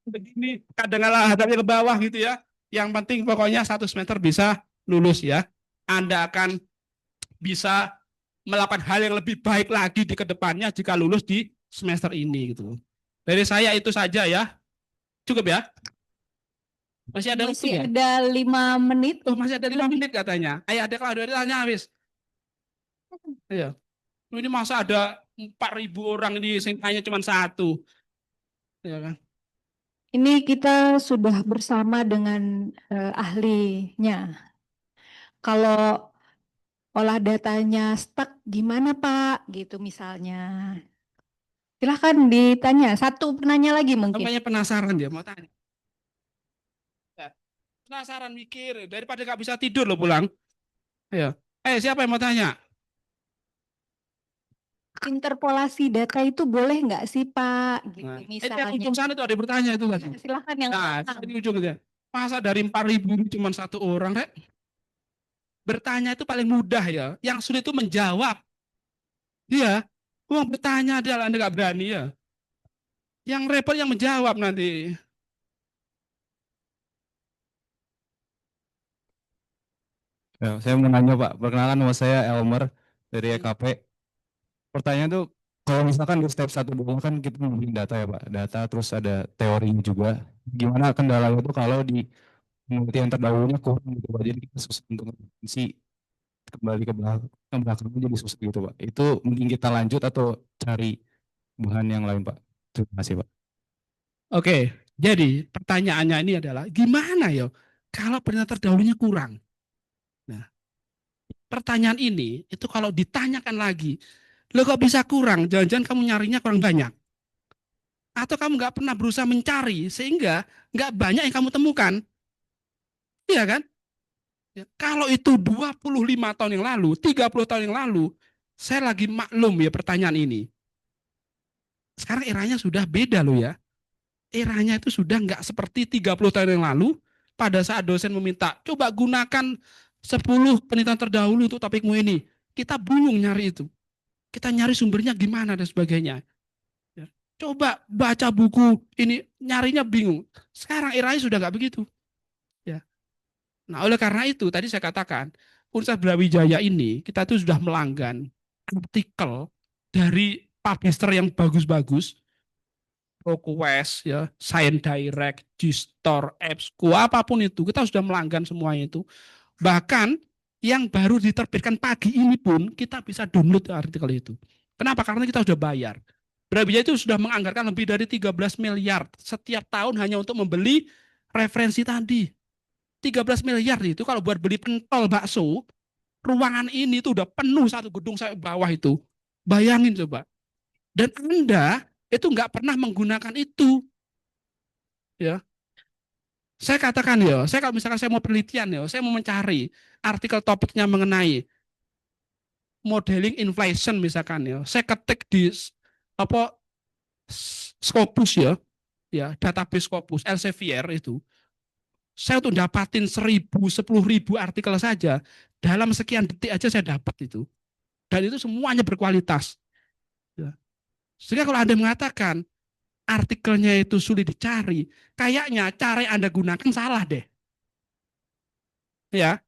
begini, kadang-kadang hadapnya ke bawah gitu ya. Yang penting pokoknya 1 semester bisa lulus ya. Anda akan bisa melakukan hal yang lebih baik lagi di kedepannya jika lulus di semester ini gitu. Dari saya itu saja ya. Cukup ya? Masih ada waktu Masih ya? ada 5 menit. Oh, masih ada 5 menit katanya. Ayo ada kalau ada tanya habis. Iya. Ini masa ada 4.000 orang ini sing tanya cuma satu. Ya kan? Ini kita sudah bersama dengan ahlinya. Kalau olah datanya stuck gimana Pak? Gitu misalnya. Silahkan ditanya. Satu penanya lagi mungkin. Namanya penasaran dia mau tanya. Ya. Penasaran mikir daripada nggak bisa tidur loh pulang. Ayo. Siapa yang mau tanya? interpolasi data itu boleh nggak sih Pak? Gitu Nah, itu yang misalnya. ujung sana itu ada yang bertanya itu tadi. Silahkan yang Nah, pertama. di ujung itu ya. Masa dari 4.000 ini cuma satu orang, Rek? Bertanya itu paling mudah ya. Yang sulit itu menjawab. Iya. Uang bertanya adalah Anda nggak berani ya. Yang repot yang menjawab nanti. Ya, saya mau nanya Pak, perkenalkan nama saya Elmer dari EKP. Pertanyaan tuh, kalau misalkan di step 1 dulu kan kita ngumpulin data ya Pak, data terus ada teorinya juga. Gimana kendalanya itu kalau di penelitian terdahulunya kurang gitu Pak, jadi kita susah untuk ngerevisi kembali ke belakang jadi susah gitu Pak. Itu mending kita lanjut atau cari bahan yang lain Pak. Terima kasih Pak. Oke, jadi pertanyaannya ini adalah gimana ya kalau penelitian terdahulunya kurang? Nah, pertanyaan ini itu kalau ditanyakan lagi, lo kok bisa kurang? Jangan-jangan kamu nyarinya kurang banyak. Atau kamu nggak pernah berusaha mencari sehingga nggak banyak yang kamu temukan. Iya kan? Ya, kalau itu 25 tahun yang lalu, 30 tahun yang lalu, saya lagi maklum ya pertanyaan ini. Sekarang eranya sudah beda loh ya. Eranya itu sudah nggak seperti 30 tahun yang lalu pada saat dosen meminta, coba gunakan 10 penelitian terdahulu untuk topikmu ini. Kita bingung nyari itu. Kita nyari sumbernya gimana dan sebagainya. Ya. Coba baca buku ini, nyarinya bingung. Sekarang eranya sudah nggak begitu. Ya. Nah, oleh karena itu tadi saya katakan, Universitas Brawijaya ini kita tuh sudah melanggan artikel dari publisher yang bagus-bagus, ProQuest, ya, Science Direct, Gstor, EBSCO, apapun itu, kita sudah melanggan semuanya itu. Bahkan yang baru diterbitkan pagi ini pun kita bisa download artikel itu. Kenapa? Karena kita sudah bayar. Brawijaya itu sudah menganggarkan lebih dari 13 miliar setiap tahun hanya untuk membeli referensi tadi. 13 miliar itu kalau buat beli pentol bakso, ruangan ini tuh udah penuh satu gedung sampai bawah itu. Bayangin coba. Dan Anda itu nggak pernah menggunakan itu. Ya, saya katakan ya, saya kalau misalkan saya mau penelitian ya, saya mau mencari artikel topiknya mengenai modeling inflation misalkan ya, saya ketik di apa Scopus ya, database Scopus Elsevier itu, saya tuh dapatin 1.000, 10.000 artikel saja dalam sekian detik aja saya dapat itu, dan itu semuanya berkualitas. Ya. Sehingga kalau Anda mengatakan artikelnya itu sulit dicari, kayaknya cara yang Anda gunakan salah deh. Ya,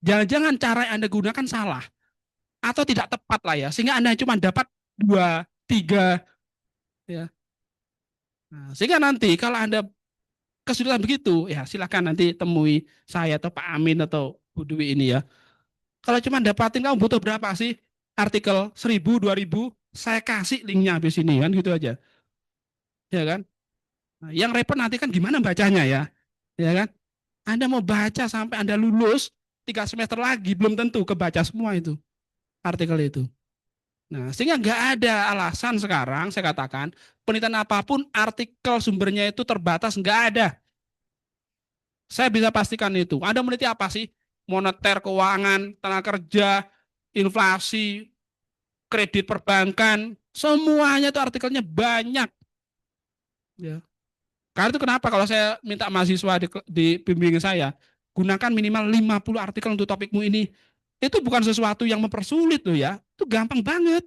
jangan-jangan cara yang Anda gunakan salah atau tidak tepat lah ya, sehingga Anda cuma dapat 2, 3 ya. Nah, sehingga nanti kalau Anda kesulitan begitu, ya silakan nanti temui saya atau Pak Amin atau Bu Dwi ini ya. Kalau cuma dapatin kamu butuh berapa sih artikel 1.000, 2.000, saya kasih linknya habis ini kan gitu aja. Ya kan? Nah, yang repot nanti kan gimana bacanya ya. Ya kan? Anda mau baca sampai Anda lulus 3 semester lagi belum tentu kebaca semua itu artikel itu. Nah, sehingga nggak ada alasan sekarang saya katakan penelitian apapun artikel sumbernya itu terbatas, nggak ada. Saya bisa pastikan itu. Anda meneliti apa sih? Moneter, keuangan, tenaga kerja, inflasi, kredit perbankan, semuanya itu artikelnya banyak. Ya. Karena itu kenapa kalau saya minta mahasiswa di bimbingan saya, gunakan minimal 50 artikel untuk topikmu ini. Itu bukan sesuatu yang mempersulit loh ya. Itu gampang banget.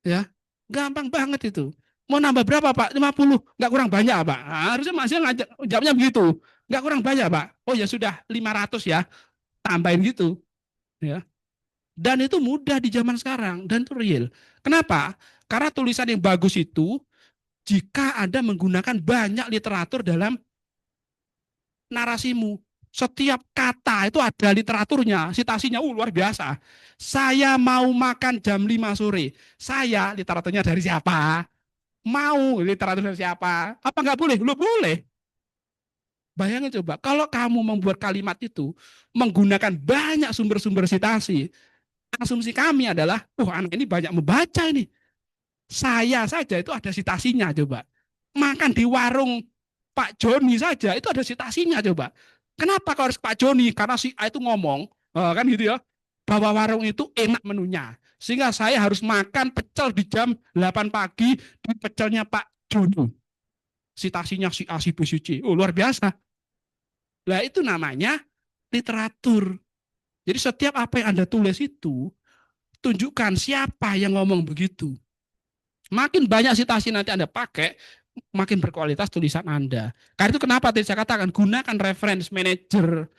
Ya, gampang banget itu. Mau nambah berapa Pak? 50. Nggak kurang banyak Pak. Nah, harusnya mahasiswa ngajak, jawabnya begitu. Nggak kurang banyak Pak. Oh ya sudah 500 ya. Tambahin gitu. Ya. Dan itu mudah di zaman sekarang. Dan itu real. Kenapa? Karena tulisan yang bagus itu jika Anda menggunakan banyak literatur dalam narasimu. Setiap kata itu ada literaturnya, citasinya luar biasa. Saya mau makan jam 5 sore. Saya literaturnya dari siapa? Mau literatur dari siapa? Apa nggak boleh? Lu boleh. Bayangin coba, kalau kamu membuat kalimat itu menggunakan banyak sumber-sumber citasi, asumsi kami adalah, anak ini banyak membaca ini. Saya saja itu ada citasinya coba. Makan di warung Pak Joni saja itu ada citasinya coba. Kenapa kau harus Pak Joni? Karena si A itu ngomong, kan gitu ya, bahwa warung itu enak menunya. Sehingga saya harus makan pecel di jam 8 pagi di pecelnya Pak Joni. Citasinya si A, si B, si C. Oh, luar biasa. Nah, itu namanya literatur. Jadi setiap apa yang Anda tulis itu, tunjukkan siapa yang ngomong begitu. Makin banyak citasi nanti Anda pakai, makin berkualitas tulisan Anda. Karena itu kenapa tadi saya katakan, gunakan reference manager,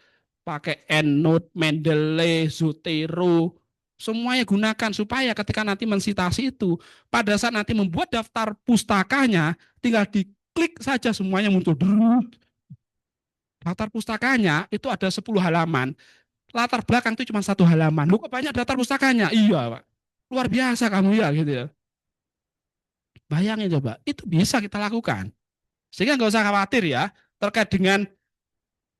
pakai EndNote, Mendeley, Zotero, semuanya gunakan supaya ketika nanti mensitasi itu, pada saat nanti membuat daftar pustakanya, tinggal diklik saja semuanya muncul. Daftar pustakanya itu ada 10 halaman, latar belakang itu cuma 1 halaman. Lu kok banyak daftar pustakanya? Iya, Pak. Luar biasa kamu ya, gitu ya. Bayangin coba, itu bisa kita lakukan. Sehingga nggak usah khawatir ya, terkait dengan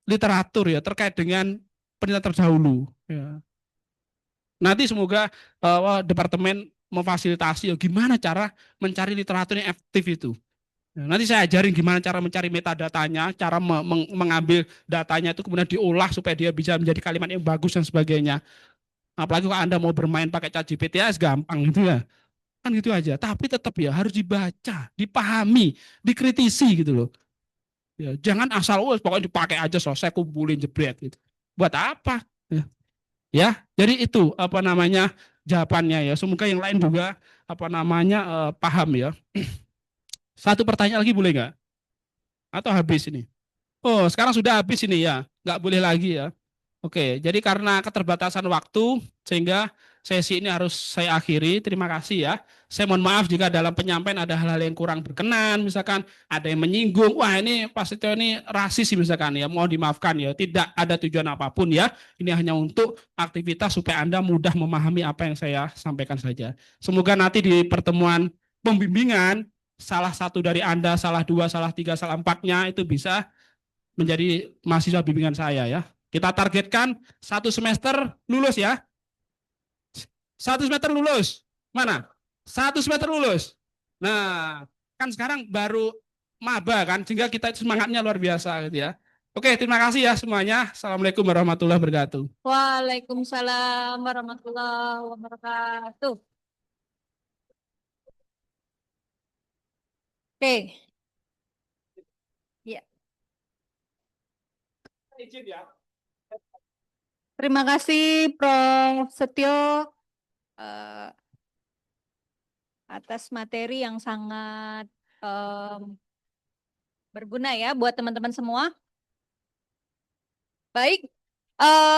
literatur ya, terkait dengan penelitian terdahulu. Ya. Nanti semoga departemen memfasilitasi ya, gimana cara mencari literatur yang efektif itu. Ya, nanti saya ajarin gimana cara mencari metadatanya, cara mengambil datanya itu kemudian diolah supaya dia bisa menjadi kalimat yang bagus dan sebagainya. Apalagi kalau Anda mau bermain pakai ChatGPT ya gampang gitu ya. Kan gitu aja. Tapi tetap ya harus dibaca, dipahami, dikritisi gitu loh. Ya, jangan asal pokoknya dipakai aja selesai kumpulin jebret gitu. Buat apa? Ya, ya, jadi itu apa namanya jawabannya ya. Semoga yang lain juga apa namanya paham ya. Satu pertanyaan lagi boleh nggak? Atau habis ini? Oh, sekarang sudah habis ini ya. Nggak boleh lagi ya. Oke, jadi karena keterbatasan waktu, sehingga sesi ini harus saya akhiri. Terima kasih ya. Saya mohon maaf jika dalam penyampaian ada hal-hal yang kurang berkenan, misalkan ada yang menyinggung, wah ini Pak Setio ini rasis misalkan ya, mohon dimaafkan ya. Tidak ada tujuan apapun ya. Ini hanya untuk aktivitas supaya Anda mudah memahami apa yang saya sampaikan saja. Semoga nanti di pertemuan pembimbingan, salah satu dari Anda, salah dua, salah tiga, salah empatnya itu bisa menjadi mahasiswa bimbingan saya ya. Kita targetkan 1 semester lulus ya. 1 semester lulus. Mana? 1 semester lulus. Nah, kan sekarang baru maba kan, sehingga kita semangatnya luar biasa gitu ya. Oke, terima kasih ya semuanya. Assalamualaikum warahmatullahi wabarakatuh. Waalaikumsalam warahmatullahi wabarakatuh. Oke, ya. Izin ya. Terima kasih Prof. Setio eh, atas materi yang sangat berguna ya buat teman-teman semua. Baik.